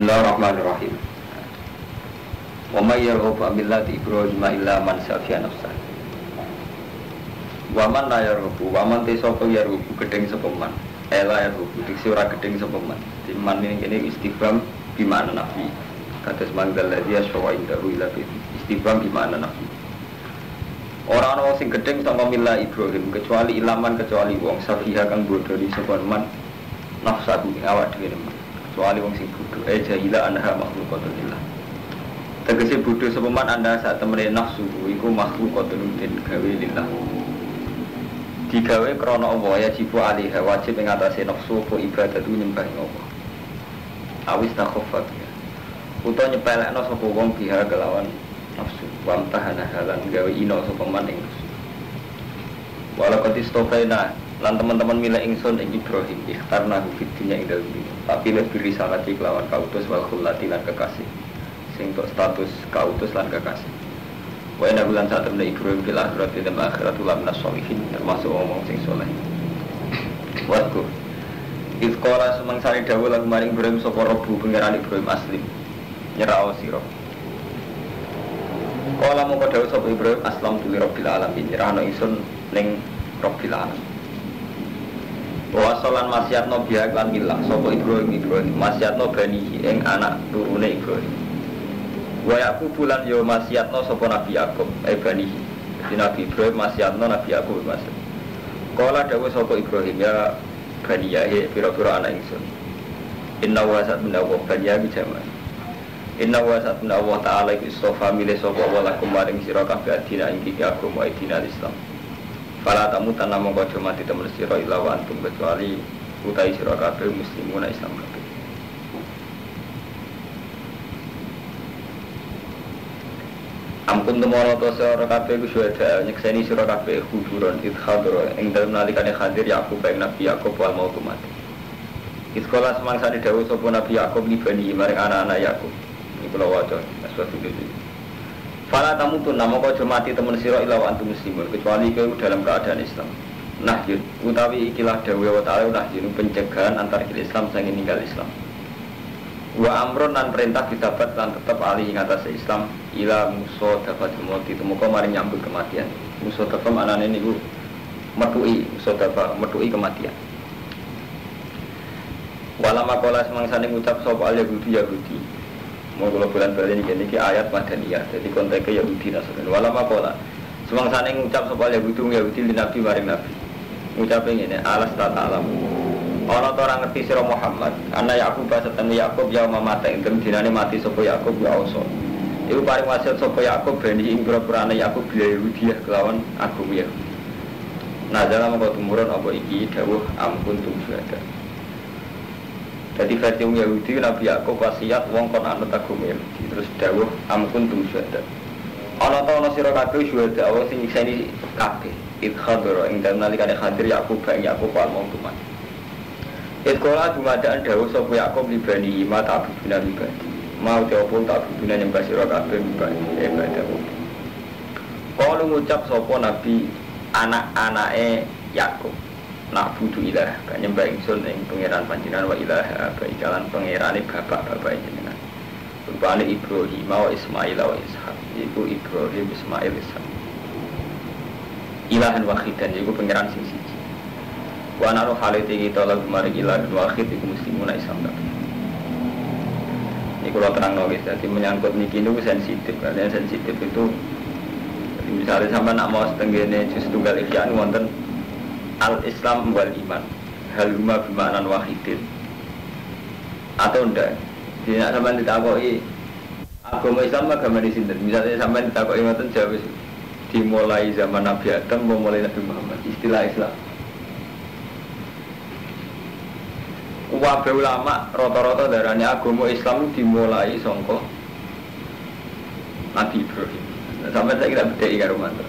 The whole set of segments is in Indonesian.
Bismillahirrahmanirrahim. Wa may yarghabu an millati Ibrahim illa man safiya nafsah. Wa man la yarghabu wa man tasawfa yarghabu gedeng sapa man. Ela yarghabu diksi ora gedeng sapa man. Di man ini istifham bi ma'na nafi. Kados manggal ladhi aswa indahu ila bi istifham bi ma'na nafi. Ora ana sing gedeng saka millah Ibrahim kecuali ilaman kecuali wong safiha kang bodho di sapa man nafsa ing awak dhewe man. Kecuali wong sing bodho jahila anha makhluqatulillah. Tegese bodho sapa man anda sak temene nafsu iku makhluqatun den gawe lillah. Digawe krana Allah ya jibu alaiha wajib ing atase nafsu apa ibadatu nyembah Allah. Awis takhafat ya. Utawa nyepelekno sapa wong biha kelawan nafsu wa tahana halan gawe ino sapa man ing nafsu. Walau katistofaina lan teman-teman milih ingsun ing Ibrahim ikhtarna fid dunya ing dalem dunya tapi lebih risalati kelawan kautus wal khullati lan kekasih sing untuk status kautus lan kekasih wa inna bulan saat temen Ibrahim fil akhirati dan akhiratu lam nasolihin termasuk omong sing soleh waktu ifqala semangsane dawuh lan maring Ibrahim sapa Rabbu pangeran Ibrahim aslim nyerah sira kala mongko dawuh sapa Ibrahim aslam tu rabbil alamin nyerahno ingsun ning rabbil alamin wasolan masyatno biak lan milah sapa Ibrahim masyatno bani ing anak turune Ibrahim wa Yakub bulan yo masyatno sapa Nabi Yakub bani Nabi Ibrahim masyatno Nabi Yakub maksud kala dawuh sapa Ibrahim ya bani ya pira-pira anak ingsun inna wa satuna wa bani ya bijama inna wa satuna wa ta'ala istofa milih sapa wa lakum maring sira kabeh adina ing iki agama adina Islam. Fala tamu tanam mongko mati temen sira ila wa antum kecuali utai sira kabeh muslimun Islam kabeh. Ampun temono to sira kabeh kusyada nyekseni sira kabeh huduron idkhadra ing dalem nalikane hadir Yakub ing Nabi Yakub wal mautu mati. Iskola semangsane dawuh sapa Nabi Yakub libani maring anak-anak Yakub. Iki kula waca aswatu iki. Fala tamutun namo kau mati temen sira ila wa antum muslimun kecuali kau dalam keadaan Islam. Nah, utawi ikilah dawuh wa ta'ala pencegahan antar Islam sang ninggal Islam. Wa amrun lan perintah ditabat lan tetap alih ing atase Islam ila musa dapat mati temuka maring nyambut kematian. Musa dapat anane niku metuki kematian. Walama kala semangsane ngucap sapa Yahudi mau kalau bulan balik ini ayat Madaniyah jadi konteksnya Yahudi Nasrani walau makola semangsane ngucap soal Yahudi di Nabi maring Nabi ngucapin ini alas tata alam orang orang ngerti sira Muhammad anak Yakub bahasa temu Yakub ya mamata ing dinane mati sopo Yakub ya oso itu paling wasiat sopo Yakub bani ing pura-pura anak Yakub bila Yahudi kelawan agama Yahudi nah dalam kau tumurun apa iki dawuh ampun tum syuhada. Jadi versi Yahudi Nabi Yakub wasiat wong kon anut agama Yahudi terus dawuh amkun tum syuhada. Ana ta ana sira kabeh syuhada wong sing nyekseni kabeh. Idkhadra ing dalem nalikane hadir Yakub bang Yakub al mautuman. Idkola dumadaan dawuh sapa Yakub libani mata abuna libani. Mau teopon tak abuna nyembah sira kabeh libani ibadah. Kalau ngucap sapa Nabi anak-anake Yakub nak butuh ilah, kan nyembah ingsun ing pangeran panjenengan wa ilaha baikalan pangerane bapak-bapak jenengan. Rupane Ibrahim wa Ismail wa Ishak. Iku Ibrahim Ismail Ishak. Ilahan wahidan iku pangeran sing siji. Wa naru halite kita lagu mari ilahan wahid iku muslimun Islam kabeh. Iki kula terangno wis dadi menyangkut niki niku sensitif, karena sensitif itu misalnya sampai nak mau setenggene juz tunggal ikhyan wonten al-Islam wal iman haluma bimanan wahidin atau ndak tidak sampai ditakoki agama Islam agama di sini misalnya sampai ditakoki ngoten jawab dimulai zaman Nabi Adam mulai Nabi Muhammad istilah Islam wabe ulama rata-rata darahnya agama Islam dimulai songko Nabi Ibrahim sampai saya kira beda karo mantan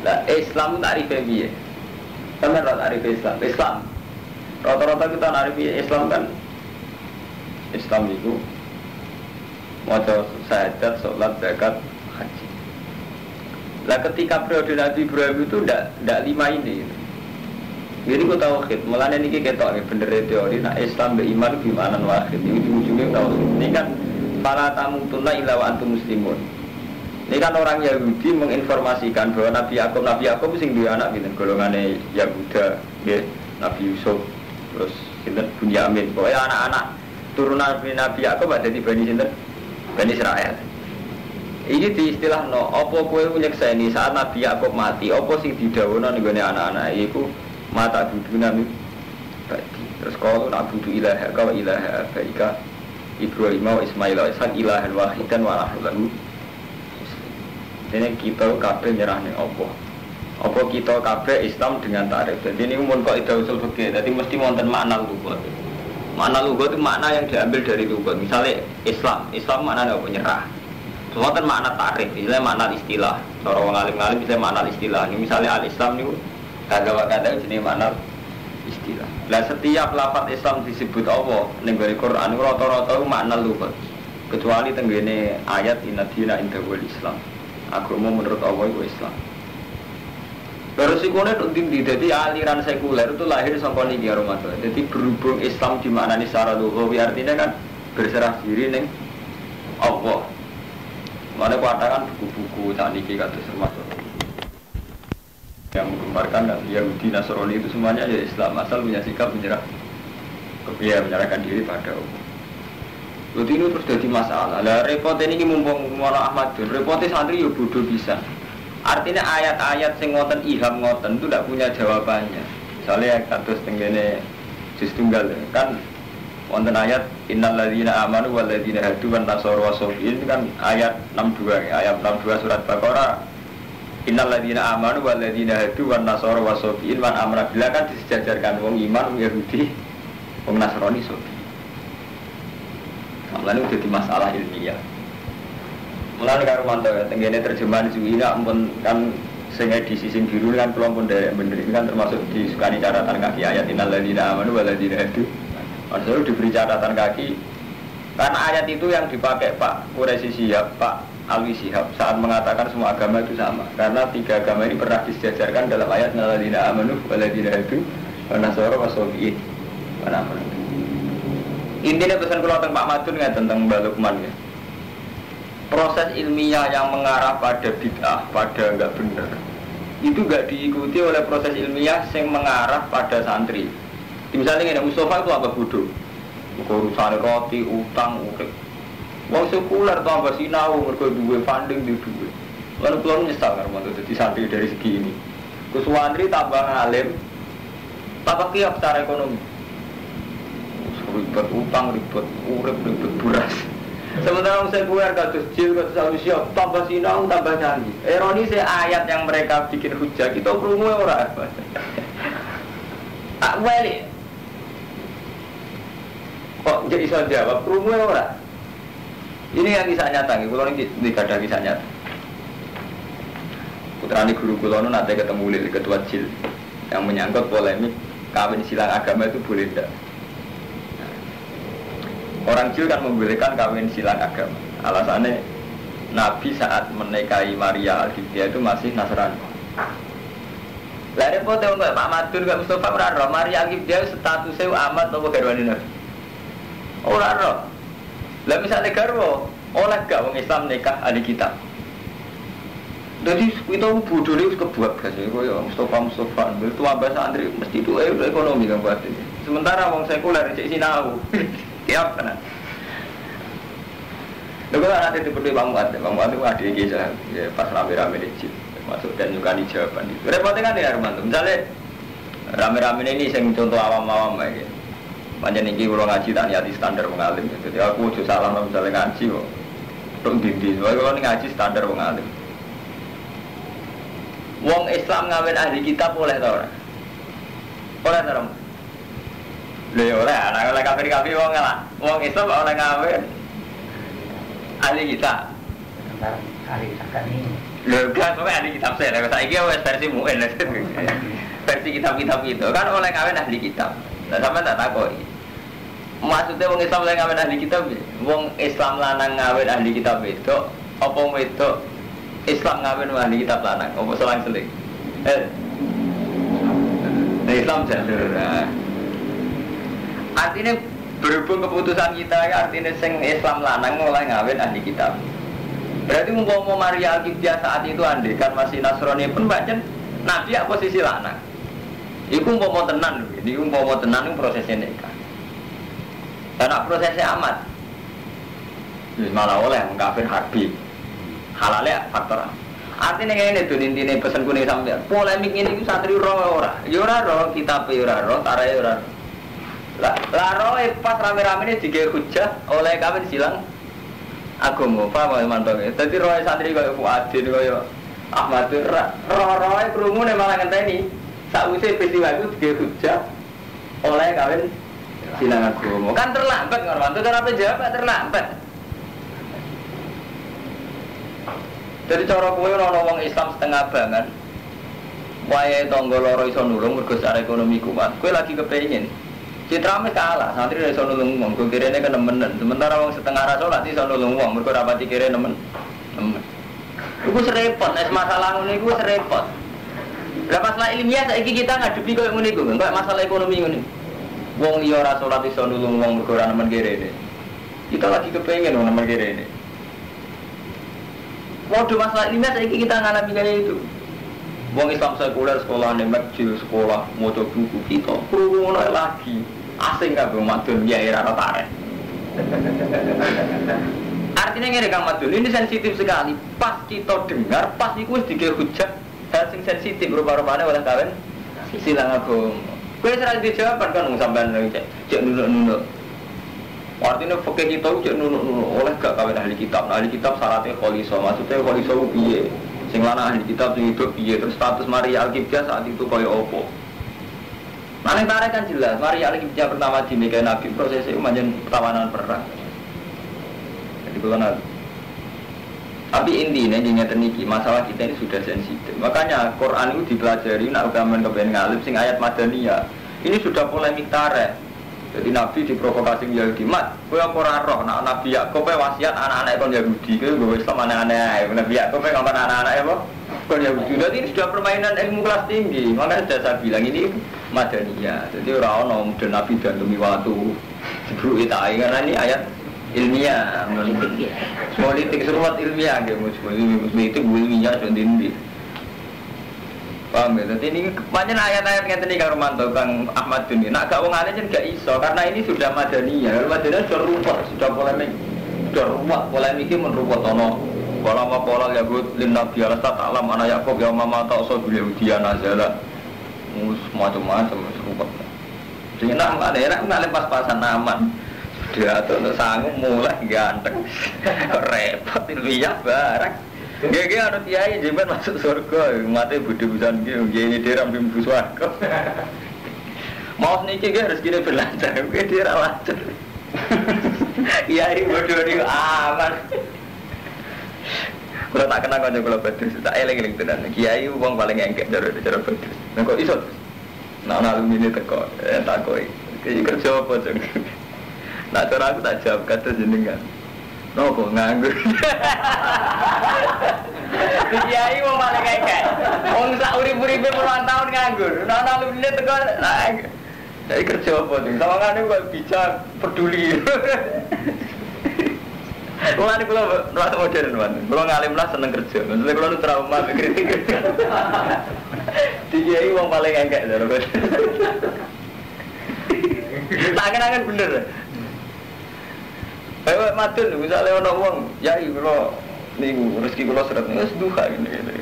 lah Islam tarifnya piye sama rata arif Islam rata-rata kita arif Islam kan Islam itu maca syahadat, sholat, zakat, haji. Lah ketika periode Nabi Ibrahim itu tidak lima ini Jadi ku tauhid, mulane niki ketok bener teori nah Islam be iman bimanan wahid. Iki ujung-ujunge tauhid. Ini kan fala tamutunna illa wa antum muslimun. Ini kan orang Yahudi menginformasikan bahwa Nabi Yakub sing duwe anak gitu, golongane Yahuda, nggih, Nabi Yusuf, terus sinten Bunyamin. Pokoke anak-anak turunan Nabi Yakub ada di Bani sinten? Bani Israel. Ini di istilah no, apa kowe nyekseni saat Nabi Yakub mati, apa sing didhawuhna ning gone anak-anak iku mata duduna badi. Terus kalau nak butuh ilaha ka ilaha baika Ibrahim wa Ismail wa Ishaq ilahan wahidan wa nahnu. Ini kita kabeh nyerah ning apa? Apa kita kabeh Islam dengan tarif. Jadi ini mun kok ida usul fikih, dadi mesti wonten makna lugat. Makna lugat itu makna yang diambil dari lugat. Misalnya Islam maknanya apa? Nyerah. Wonten makna tarif, misalnya makna istilah. Cara wong alim-alim bisa makna istilah. Ini misalnya al-Islam niku kata-kata jenenge makna istilah. Lah setiap lafaz Islam disebut apa ning Quran rata-rata makna lugat. Kecuali tenggene ayat inna dina indahul Islam. Agama menurut Allah itu Islam. Beresikonya itu jadi aliran sekuler itu lahir sangka niki Ramadan. Jadi berhubung Islam dimaknani secara lughawi artinya kan berserah diri ning Allah. Mana katakan buku-buku saat niki kata termasuk yang menggembarkan Yahudi Nasrani itu semuanya ya Islam asal punya sikap menyerahkan diri pada Allah. Jadi ini terus jadi masalah. Lah repot ini mumpung Maulana Ahmad Dun, repotnya santri ya bodoh bisa. Artinya ayat-ayat sing ngoten iham ngoten itu tidak punya jawabannya. Misalnya kados tenggene juz tunggal kan wonten ayat innal ladzina amanu wal ladzina hadu wan nasara wasofiin kan ayat 62 ayat 62 surat Baqarah. Innal ladzina amanu wal ladzina hadu wan nasara wasofiin wan amra bila kan disejajarkan wong iman wong Yahudi wong Nasrani sofi. Mulane jadi masalah ilmiah. Mulane karo mantu tenggene terjemahan Zuhina ampun kan sing edisi sing biru kan kula pun derek bener ini kan termasuk disukani catatan kaki ayat innal ladzina amanu wal ladzina hadu. Maksudnya diberi catatan kaki karena ayat itu yang dipakai Pak Quraisy Shihab, Pak Alwi Shihab saat mengatakan semua agama itu sama. Karena tiga agama ini pernah disejajarkan dalam ayat innal ladzina amanu wal ladzina hadu wan nasara wasofiin. Intinya pesan kalau tentang Pak Madun ya tentang Mbak Lukman ya. Proses ilmiah yang mengarah pada bid'ah, pada enggak benar, itu enggak diikuti oleh proses ilmiah yang mengarah pada santri. Misalnya ini Mustafa itu apa bodoh? Urusan roti, utang, urip. Wong sekuler tambah sinau mergo duwe funding di duwe. Lalu pulau nyesal karena untuk jadi santri dari segi ini. Kuswandri tambah ngalim, tambah kiap secara ekonomi. Ribet utang, ribet urip, ribet buras. Sementara saya buar kados jil, kados manusia, tambah sinau, tambah canggih. Ironi ayat yang mereka bikin hujah, kita krungu ora. Tak balik. Kok jadi iso jawab krungu ora? Ini yang kisah nyata, kula niki ada kisah nyata. Putrane guru kula nu nate ketemu lili ketua jil yang menyangkut polemik kawin silang agama itu boleh tidak. Orang Jil kan membolehkan kawin silang agama. Alasannya Nabi saat menikahi Maria Al-Qibtiyah itu masih Nasrani. Lah repotnya untuk Pak Madun gak Mustafa ora roh Maria Al-Qibtiyah statusnya amat apa garwane Nabi. Ora roh. Lah misalnya garwa oleh gak wong Islam nikah ahli kitab. Jadi kita bodoh itu kebuat kasih koyo Mustafa itu ambas santri mesti itu ekonomi kan buat ini. Sementara wong sekuler cek sinau. Siap kan? Lalu nanti diperlukan Bang Muat itu ada kisah ya, pas rame-rame di Jil masuk dan juga di jawaban itu. Repotnya kan ya Armando. Misalnya rame-rame ini yang contoh awam-awam ya. Panjang ini kalau ngaji tak niati standar mengalim. Jadi aku juga salah misalnya ngaji kok. Tok dindi. Kalau ngaji standar mengalim. Wong Islam ngawin ahli kitab boleh tau ora? Boleh tau? Lha ora, ana kafir-kafir wong lah. Wong Islam ora ngawin ahli kitab. Ahli kitab kan ini. Lha kan ahli kitab saya. Saiki wis versi mu'in. Versi kitab-kitab itu kan oleh ngawin ahli kitab. Lah sampean tak takoki. Maksudnya wong Islam oleh ngawin ahli kitab, wong Islam lanang ngawin ahli kitab itu apa wedok Islam ngawin ahli kitab lanang, apa selang-seling? Islam jalur. Artinya berhubung keputusan kita, artinya sing Islam lanang mulai ngawin ahli kitab. Berarti mau Maria Alkitab saat itu andai kan masih Nasrani pun baca Nabi ya posisi lanang. Iku mau tenan, ini mau tenan prosesnya nikah. Dan prosesnya amat. Malah oleh mengkafir harbi. Halalnya faktor. Artinya ini tuh intinya pesan kuning sampai polemik ini santri roh ora, yura roh kita yura roh, tarai yura. Lah roh pas rame-rame ini digawe hujah oleh kami silang agama, paham ya mantap. Jadi roh santri kaya Fuadin kaya Ahmad roh krungu nek malah ngenteni sakwise peristiwa itu digawe hujah oleh kami silang agama. Kan terlambat ngorban, cara jawab terlambat. Jadi cara kowe ana wong Islam setengah banget. Wae tangga loro iso nulung mergo secara ekonomi kuat. Kowe lagi kepengin. Citrame kalah, santri iso nulung wong, kok kirene kenemenen. Sementara wong setengah ra salat iso nulung wong mergo ra pati kire nemen. Iku serepot, nek masalah ngene iku serepot. Lah masalah ilmiah saiki kita ngadepi koyo ngene iku, enggak masalah ekonomi ngene. Wong liya ra salat iso nulung wong mergo ra nemen kirene. Kita lagi kepengin wong nemen kirene. Waduh masalah ilmiah saiki kita ngalami kayak itu. Wong Islam sekuler sekolah ning masjid sekolah maca buku kita krungono lagi. Asing kabeh madun ya era tarik. Artinya ngene Kang Madun, ini sensitif sekali. Pas kita dengar, pas iku wis digawe hujah hal sing sensitif rupa-rupane oleh kawin silang agama. Kowe ora dijawab kan wong sampean cek nunuk-nunuk. Artinya fikih kita cek nunuk-nunuk oleh gak kawin ahli kitab. Ahli kitab syaratnya kholiso, maksudnya kholiso piye? Sing lanang ahli kitab sing hidup piye? Terus status Maria Alkitab saat itu kaya apa? Maneh tarik kan jelas, Maria Alkitab pertama dinikahi Nabi prosesnya manjen pertawanan perang. Jadi kalau tapi intinya ngeten niki masalah kita ini sudah sensitif. Makanya Quran itu dipelajari nak ugaman kepen ngalip sing ayat Madaniyah. Ini sudah polemik tareh. Jadi Nabi diprovokasi Yahudi, mat, kowe apa ora roh nak Nabi Yakub wasiat anak-anak kon Yahudi, kowe nggo Islam anak-anak Nabi Yakub ngomong anak-anak apa? Kon Yahudi. Jadi ini sudah permainan ilmu kelas tinggi. Makanya sudah saya bilang ini Madaniyah. Jadi ora ono mudhen Nabi dan demi watu. Sebelum kita karena ini ayat ilmiah, politik seruat ilmiah nggih itu ilmiah sendiri. Paham ya? Jadi ini banyak ayat-ayat yang tadi Kang Romanto, Kang Ahmad Duni. Nak gak wong alim kan gak iso karena ini sudah Madaniyah. Madaniyah sudah ruwet, sudah polemik, sudah ruwet. Polemiknya meruwet ono. Kalau mau pola Yahud lin Nabi alasta ta'lam anak Yakub yang mama tak usah beli ujian aja macam-macam ruwet. Jadi nak nggak pas-pasan aman. Dia tuh sanggup mulai ganteng, repot ilmiah barang. Gege ada kiai jemben masuk surga, mati budi-budian gitu, gini dia rambi mlebu swarga. Mau niki ge harus gini berlancar, ge dia lancar. Kiai bodoh ni aman. Kalau tak kenal kanca kula Badrus, tak eling-eling tenan. Kiai wong paling engkek cara Badrus. Nek kok iso? Nah alumni teko, takoi. Iki kerja apa jeng? Nak cara aku tak jawab kata jenengan. Nopo nganggur. Kiai mau malah kayak. Wong sak urip-uripe puluhan tahun nganggur. Nah alumni teko. Jadi kerja apa nih? Sawangane kok bisa peduli. Mulane kula rasa modern man. Kula ngalim lah seneng kerja. Maksudnya kula nu trauma kritik. Kiai wong paling engkek lho. Tangan-tangan bener. Ayo madun misalnya ana wong, yai kula niku rezeki kula seret wis duha ngene.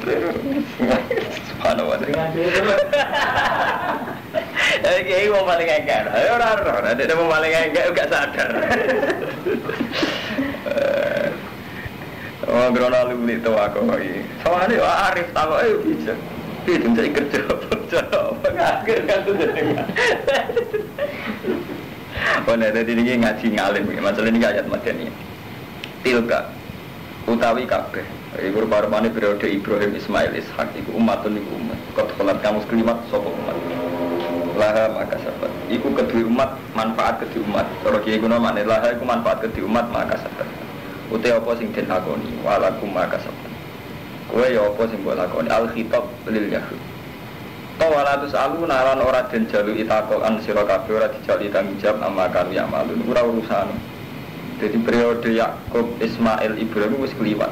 Subhanallah. Kiai wong paling engkek. Ayo ora ora, nek wong paling engkek gak sadar. Oh, grono alumni itu aku iki. Soale Arif takok bisa. Piye mencari kerja apa ngakir kan tuh jenengan. Oh, nek dadi ngaji ngalim iki. Masalah ini ayat Madaniyah. Tilka utawi kabeh. Iku rupa-rupane periode Ibrahim, Ismail, Ishak iku umatun iku umat. Kok kelat kamu sekelimat sapa umat. Laha maka sabat. Iku kedue umat, manfaat kedue umat. Cara kiye guna makne laha iku manfaat kedue umat maka sabat. Ute apa sing den lakoni walakum maka sabat. Kowe ya apa sing mbok lakoni al khitab lil yahud. wala tusalu nalan ora den jalu itakoan sira kabeh ora dijalu tanggung jawab amma kanu ya malun ora urusan. Jadi periode Yakub, Ismail, Ibrahim wis kliwat.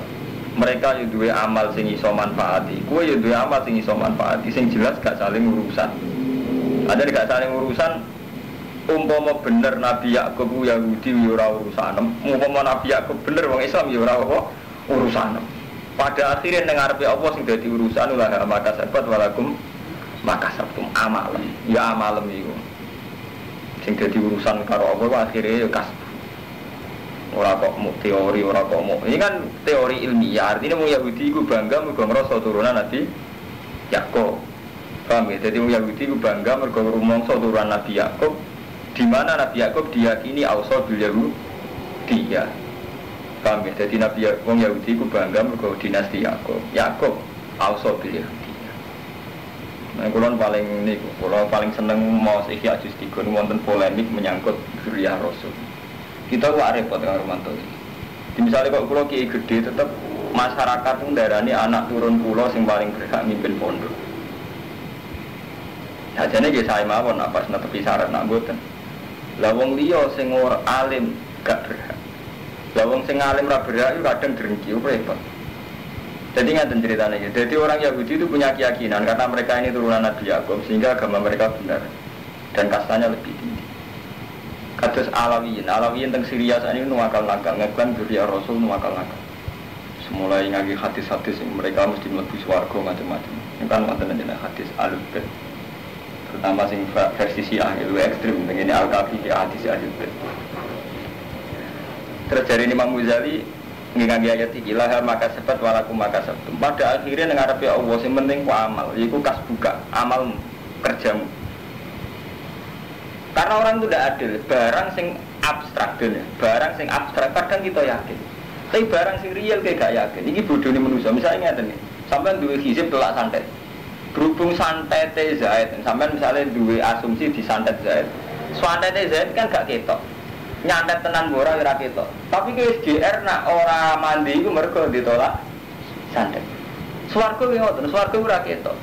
Mereka yo duwe amal sing iso manfaati. Kowe yo duwe amal sing iso manfaati sing jelas gak saling urusan. Ada gak saling urusan umpama bener Nabi Yakub Yahudi yo ora urusan. Umpama Nabi Yakub bener wong Islam yo ora urusan. Pada akhirnya ning ngarepe Allah sing dadi urusan ulah maka sabat walakum maka sabtum amal. Ya amalem iku. Sing dadi urusan karo Allah akhirnya yo kasbu. Ora kok mau teori, ora kok mau. Ini kan teori ilmiah. Artinya mau Yahudi itu bangga mergo ngrasa turunan Nabi Yakub. Paham ya? Jadi mau Yahudi itu bangga mergo rumangsa turunan Nabi Yakub. Di mana Nabi Yakub diyakini ausa bil Yahudi ya. Paham ya? Jadi Nabi wong Yahudi itu bangga mergo dinasti Yakub. Yakub ausa bil Yahudi. Nah, kulon paling seneng mau Ihya Juz 3 wonten polemik menyangkut dzurriyyah Rasul. Kita kok repot dengan Romanto ini. Misalnya kok pulau kiai gede, tetap masyarakat pun darani anak turun pulau yang paling berhak mimpin pondok. Sajane nggih sae mawon apa netepi syarat nak mboten. Lah wong liya sing ora alim gak berhak. Lah wong sing alim ra berhak itu kadang drengki repot. Jadi ngaten ceritanya gitu. Jadi orang Yahudi itu punya keyakinan karena mereka ini turunan Nabi Yakub sehingga agama mereka benar dan kastanya lebih tinggi. Kados Alawiyin teng Syria saat ini nuwakal nakal, ngaklan dzurriyyah Rasul nuwakal nakal. Semulai ngaji hadis-hadis yang mereka mesti mlebu swarga macam-macam. Ini kan wonten jenenge hadis Al-Bait. Terutama sing versi Syiah itu ekstrem ngene Al-Kafi di hadis Al-Bait. Terjadi Imam Ghazali ngaji ayat iki lah maka sebat walakum maka sabtum. Pada akhirnya ngarepe Allah sing penting ku amal, yaiku kasbuka, amal kerjamu. Karena orang itu tidak adil, barang sing abstrak dene, barang sing abstrak kadang kita yakin. Tapi barang sing real kayak gak yakin. Ini bodoh nih manusia. Misalnya ngeten nih, sampean duwe hizib telak santet. Berhubung santet Zaid, sampean misalnya duwe asumsi di santet Zaid. Santet Zaid kan gak ketok. Nyantet tenan ora ora ketok. Tapi ke GR nak ora mandi iku mergo ditolak santet. Swarga ki ngoten, swarga ora ketok.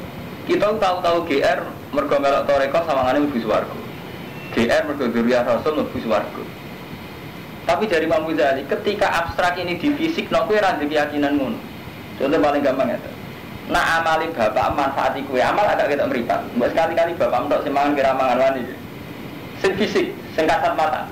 Kita tahu-tahu GR mergo melok toreko sawangane mlebu swarga. GR mergo dzurriyyah Rasul mlebu swarga. Tapi dari Imam Ghazali ketika abstrak ini di fisik no kowe ra ndek keyakinan ngono. Contoh paling gampang ya. Nak amali bapak manfaati kowe amal ada ketok mripat. Mbok sekali-kali bapak mentok sing mangan kira mangan wani. Sing fisik, sing kasat mata.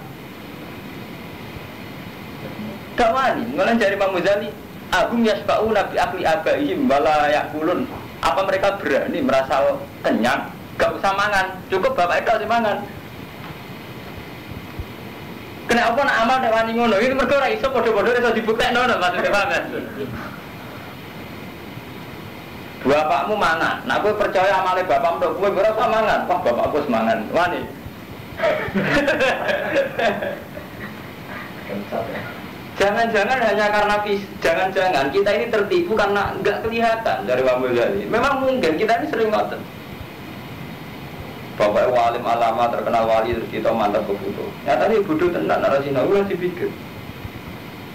Gak wani, ngono dari Imam Ghazali, agum yasba'u nabi akli abaihim wala yakulun. Apa mereka berani merasa kenyang? Gak usah mangan, cukup bapak itu sing mangan. Kena apa nak amal nek wani ngono? Iki mergo ora iso padha-padha iso dibuktekno lho maksudnya paham. Bapakmu mangan, nak kowe percaya amale bapakmu kowe ora usah mangan. Wah, bapakku wis mangan. Wani. Jangan-jangan hanya karena jangan-jangan kita ini tertipu karena enggak kelihatan dari Imam Ghazali. Memang mungkin kita ini sering ngoten. Bapak walim alama terkenal wali terus kita mantap ke foto. Nyatanya bodoh tenan narasina ulah dipikir.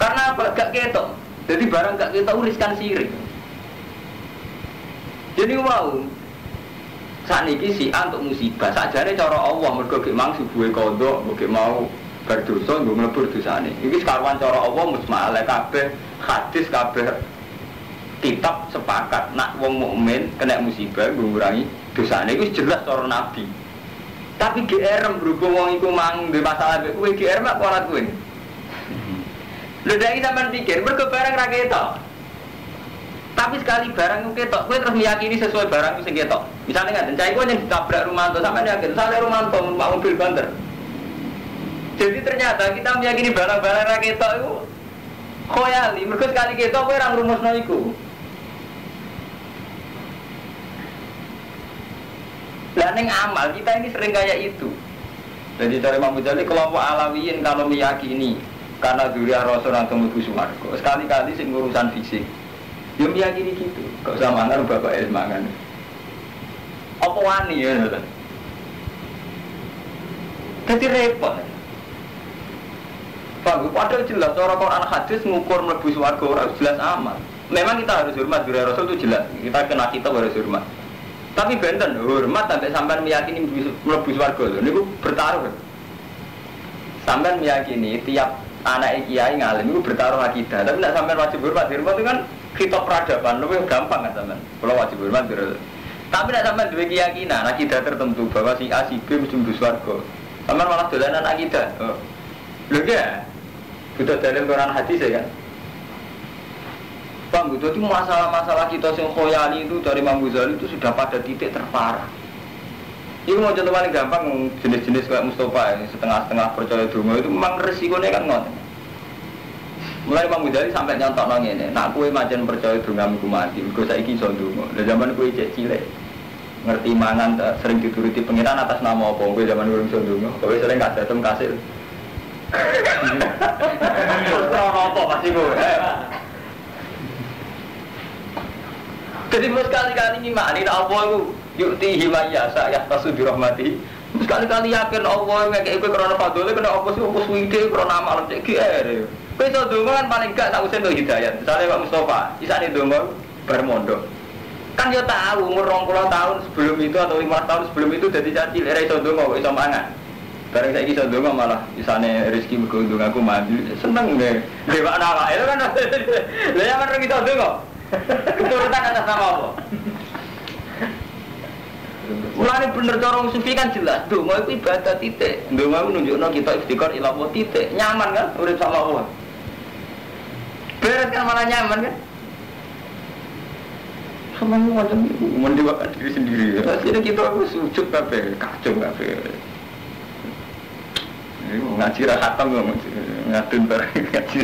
Karena apa? Gak ketok. Jadi barang gak ketok riskan sirik. Jadi wow. Sakniki si untuk musibah. Sakjane cara Allah mergo gek mang subuhe kodok, gek mau berdosa nggo mlebur dosane. Iki sekaruan cara Allah musma'ale kabeh, hadis kabeh. Kitab sepakat nak wong mukmin kena musibah nggo ngurangi dosane iku jelas cara Nabi. Tapi GR berhubung wong iku mang duwe masalah mek kowe GR mak kualat kowe. Lha iki sampean pikir mergo barang ra ketok. Tapi sekali barang ku ketok, kowe terus meyakini sesuai barang ku sing ketok. Misale ngaten, cah iku yang ditabrak Rumanto sampean yakin sale Rumanto numpak mobil banter. Jadi ternyata kita meyakini barang-barang ra ketok iku khoyali, mergo sekali ketok kowe ora ngrumusno iku. Lah ning amal kita ini sering kayak itu. Jadi dari Imam Ghazali kelompok Alawiyin kalau meyakini karena dzurriyyah Rasul atau mlebu swarga, sekali-kali sing urusan fisik. Yo meyakini gitu. Kok samangan bapak es mangan. Apa wani ya? Jadi repot. Padahal jelas cara Quran hadis ngukur mlebu swarga ora jelas amal. Memang kita harus hormat dzurriyyah Rasul itu jelas. Kita kena kita harus hormat. Tapi benten hormat sampai sampean meyakini mlebu swarga lho niku bertaruh. Sampean meyakini tiap anak kiai ngalim niku bertaruh akidah. Tapi nek sampean wajib hormat itu kan kitab peradaban lebih gampang kan sampean. Kalau wajib hormat tapi nek sampean duwe keyakinan akidah tertentu bahwa si A si B mesti mlebu swarga. Sampean malah dolanan akidah. Lho ya. Butuh dalil Quran hadis ya kan. Bang, itu masalah-masalah kita yang khoyali itu dari Imam Ghazali itu sudah pada titik terparah. Ini mau contoh paling gampang jenis-jenis kayak Mustafa yang setengah-setengah percaya dungo itu memang resikonya kan ngoten. Mulai Imam Ghazali sampai nyontok nang ngene, nak kowe mancen percaya dungamu mati, mergo saiki iso ndonga. Lah zaman kowe cek cilik ngerti mangan sering dituruti pengiran atas nama apa? Kowe zaman urung iso ndonga, kowe sering kasetem kasil. Ora apa pasti kowe. Jadi sekali-kali ngimani Allah itu yukti himayasa ya tasu dirahmati. Sekali-kali yakin Allah ngekek kowe krana fadhole kena apa sih opo suwide krana amal cek GR. Kowe iso ndonga kan paling gak tak usah hidayat. Misale Pak Mustafa, isane ndonga bermondok. Kan yo tahu umur 20 tahun sebelum itu atau 15 tahun sebelum itu dadi caci ora iso ndonga kok iso mangan. Bareng saiki iso ndonga malah isane rezeki mergo ndongaku mandi. Seneng deh. Dewa awake itu kan. Lah ya kan iso ndonga. Keturutan atas nama apa? Mulane bener cara sufi kan jelas, donga itu ibadah titik. Donga itu nunjukno kita istiqor ila Allah titik. Nyaman kan urip sama Allah. Beres kan malah nyaman kan? Semuanya macam mendewakan diri sendiri. Akhirnya kita sujud kabeh, kacau kabeh. Ngaji ra khatam kok ngadun bareng ngaji.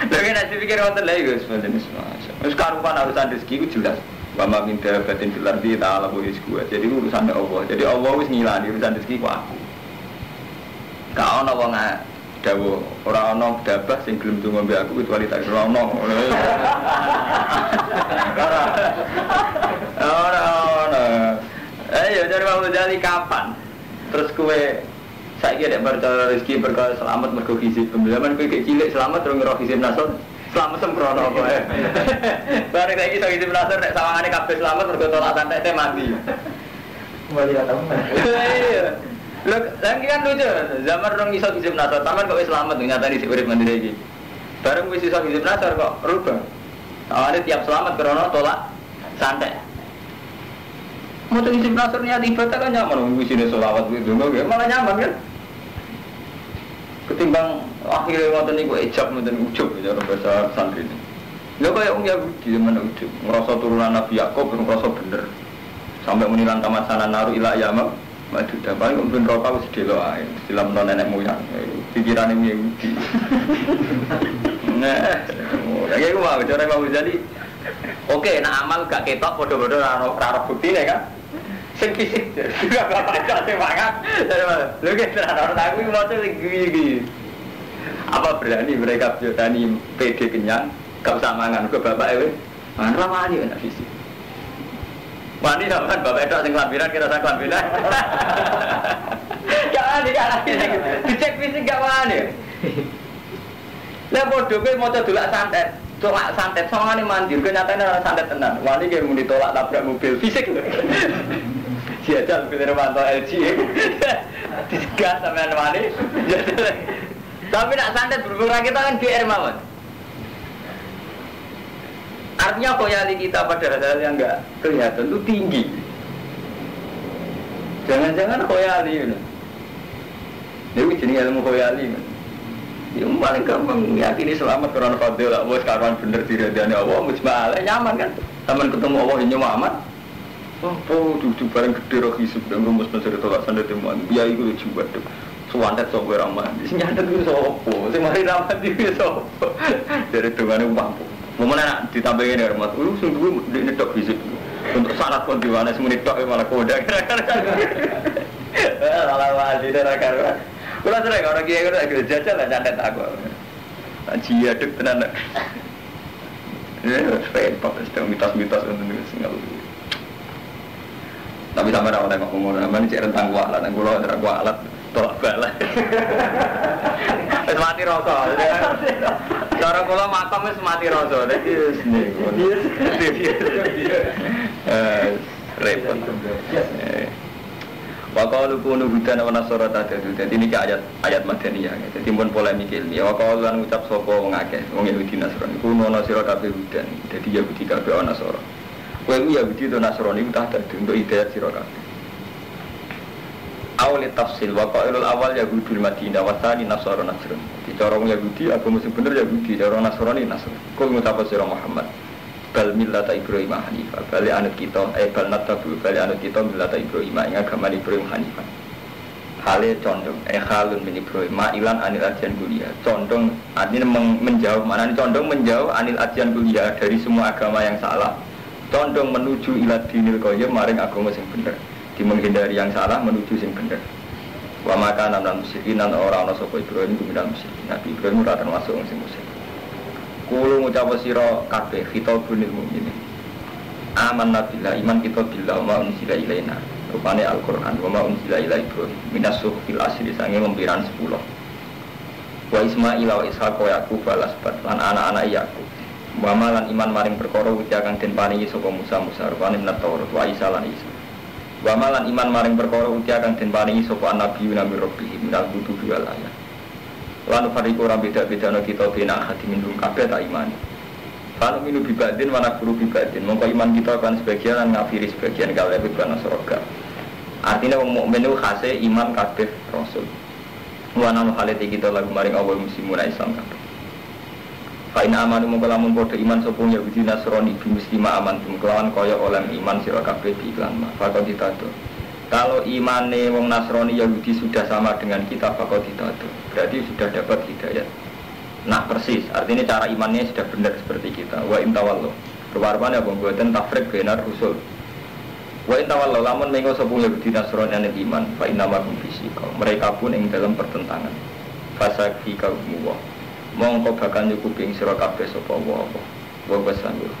Lagi nanti pikir wonten lha iku sebenarnya semua. Wis karuan urusan rezeki ku jelas. Bama minta batin filar di ta'ala bu rizku. Jadi urusan Allah. Jadi Allah wis ngilani urusan rezeki ku aku. Ka ono wong dawuh ora ono dabah sing gelem donga mbek aku kecuali tak ora ono. Ora. Ayo dari mau jadi kapan? Terus kowe saiki nek percaya rezeki perkara selamat mergo hizib. Pembelaman kowe kek cilik selamat terus ngira hizib nasor. Selamat sembrono apa ae. Bareng saiki iso hizib nasor nek sawangane kabeh selamat mergo tolak santet mati. Kembali ta temen. Iya. Lho, lagi kan lucu. Zaman rong iso hizib nasor, taman kok wis selamat nyatane sik urip mandiri iki. Bareng wis iso hizib nasor kok rubah. Awalnya tiap selamat karena tolak santet. Mau tuh hizib nasor niat ibadah kan nyaman, wisine sholawat gitu, malah nyaman kan? Ketimbang akhirnya ngoten niku ijab ngoten ujub ya bahasa santri ini. Lha kaya wong Yahudi zaman ujub, ngrasa turunan Nabi Yakub ngrasa bener. Sampai menilang tamat sana naru ila yamam, maju dapat kok ben rokok wis delok ae, silam nenek moyang. Pikirane Yahudi. Nah, lagi aku mau cara mau jadi. Oke, nah amal gak ketok padha-padha ora buktine kan. Sing fisik juga bapak semangat. Lho ki tenan aku moto iki. Apa berani mereka berani PD kenyang, gak usah mangan ke bapak ewe. Ora wani ana fisik. Wani sampean bapak itu sing lambiran kira sak lambiran. Jangan dicek fisik gak wani. Lah padha kowe maca dolak santet. Tolak santet sawangane mandir kenyataane ora santet tenan. Wani ki mung ditolak tabrak mobil fisik. Jajal pinter mantau LG. Digas sampean wani. Tapi nak santet berhubungan kita kan GR mawon. Artinya khoyali kita pada hal yang enggak kelihatan itu tinggi. Jangan-jangan khoyali itu. Ini jenis ilmu khoyali. Yang paling gampang yakini selamat karena fadil Allah sekarang bener diridani Allah mujmalah nyaman kan. Taman ketemu Allah yang nyaman. Oh, duduk bareng gede roh hisub dan rumus mencari tolak sandet temuan. Biaya itu lucu banget. Suwantet sopo ramah. Di sini ada tuh sopo. Si mari ramah di sopo. Dari dengannya mampu. Momennya nak ditambahin ya rumah. Sungguh ini dok hisub. Untuk syarat pun diwana semua dok malah koda. Salah wajib dan akar. Kalau sering orang kaya itu jajal lah nyantet aku. Jia dek tenan. Ya, repot. Sedang mitos-mitos untuk singal. Tapi sampai orang tengok umur, namanya cek rentang kualat, dan kulo ada kualat, tolak balik. Mati rasa. Cara kulo makom mati rasa. Jadi sini. repot. Wa qalu kunu hudan wa nasara tadadu. Dadi niki ayat Madaniyah. Dadi pun polemik ilmiah. Wa qalu lan ngucap sapa wong akeh, wong Yahudi Nasrani. Kuno ana sira kabeh hudan. Dadi Yahudi kabeh ana Nasara. Kowe ku Yahudi to Nasrani utah dadi untuk hidayat sira kabeh. Awal tafsil wa qailul awal Yahudul Madinah wa tsani Nasara Nasrani. Dicara wong Yahudi agama sing bener Yahudi, cara Nasrani Nasrani. Kowe ngucap sira Muhammad. Bal millata Ibrahim Hanifah. Bal anut kita bal natabu bal anut kita millata Ibrahim ing agama Ibrahim Hanifah. Hale condong halun min Ibrahim ilan anil ajian kuliah. Condong artinya menjauh, maknanya condong menjauh anil ajian kuliah dari semua agama yang salah. Condong menuju ila dinil qayyim maring agama sing bener. Di menghindari yang salah menuju sing bener. Wa maka nan musyrikin lan ora ana sapa Ibrahim kuminal musyrikin. Nabi Ibrahim ora termasuk wong sing musyrik. Kulo ngucap sira kabeh khitabul mukminin. Amanna billah iman kita billah wa unzila ilaina. Rupane Al-Qur'an wa ma unzila ila Ibrahim minas suhfil asri sange mempiran 10. Wa Ismail wa Ishaq wa Yaqub balasbat lan anak-anak Yaqub. Wa malan iman maring perkara uti akan den paringi sapa Musa rupane Taurat wa Isa lan Isa. Wa malan iman maring perkara uti akan den paringi sapa nabi nabi rabbih minal kutubi wal ayat. Lan fariqo ora beda-bedano kita bena hati minum kabeh tak iman. Lan minu bibadin wa nakfuru bibadin. Mongko iman kita kan sebagian lan ngafiri sebagian kalau lebih kana surga. Artinya wong mukmin itu khase iman kabeh rasul. Wa nanu halate kita lagu maring awal muslimun Islam kabeh. Fa in amanu mongko lamun padha iman sapa Yahudi Nasrani bi muslima aman kelawan kaya oleh iman sira kabeh di iklan ma. Fakon ditado. Kalau imane wong Nasrani Yahudi sudah sama dengan kita fakot ditado, berarti sudah dapat hidayat. Nah persis, artinya cara imannya sudah benar seperti kita. Wa intawallo, perwarmane apa mboten tafriq benar rusul. Wa intawallo lamun mengo sapa Yahudi Nasrani nek iman, fa inama hum fisika. Mereka pun ing dalam pertentangan. Fasaki kaumwa. Mongko bakal nyukupi ing sira kabeh sapa apa. Wa basanul.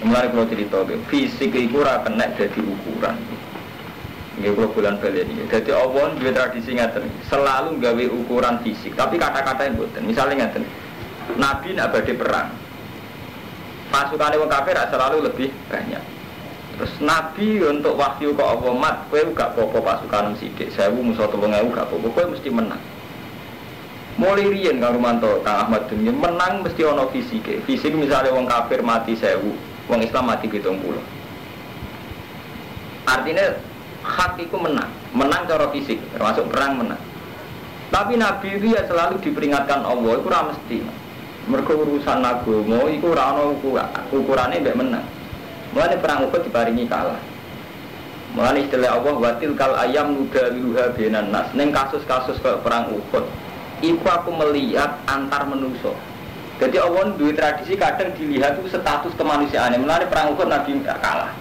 Mulane kalau cerita fisik iku ora kena dadi ukuran. Nggih kula bulan bali iki. Dadi Allah duwe tradisi ngaten, selalu gawe ukuran fisik, tapi kata-katanya mboten. Misale ngaten. Nabi nek badhe perang. Pasukane wong kafir selalu lebih banyak. Terus Nabi untuk wahyu ke Allah mat, kowe gak apa-apa pasukan sithik, 1000 musuh 3000 gak apa-apa, kowe mesti menang. Mulai riyen Kang Rumanto, Kang Ahmad Dunya menang mesti ana fisike. Fisik misale wong kafir mati 1000, wong Islam mati 70. Artinya hak itu menang cara fisik, termasuk perang menang. Tapi Nabi itu ya selalu diperingatkan Allah, itu ora mesti. Mergo urusan agama iku ora ana ukurane mbek menang. Mulane perang Uhud diparingi kalah. Mulane istilah Allah watil kal ayam nudawiluha bainan nas. Ning kasus-kasus kaya perang Uhud, iku aku melihat antar manusa. Jadi Allah duwe tradisi kadang dilihat itu status kemanusiaane. Mulane perang Uhud Nabi enggak kalah.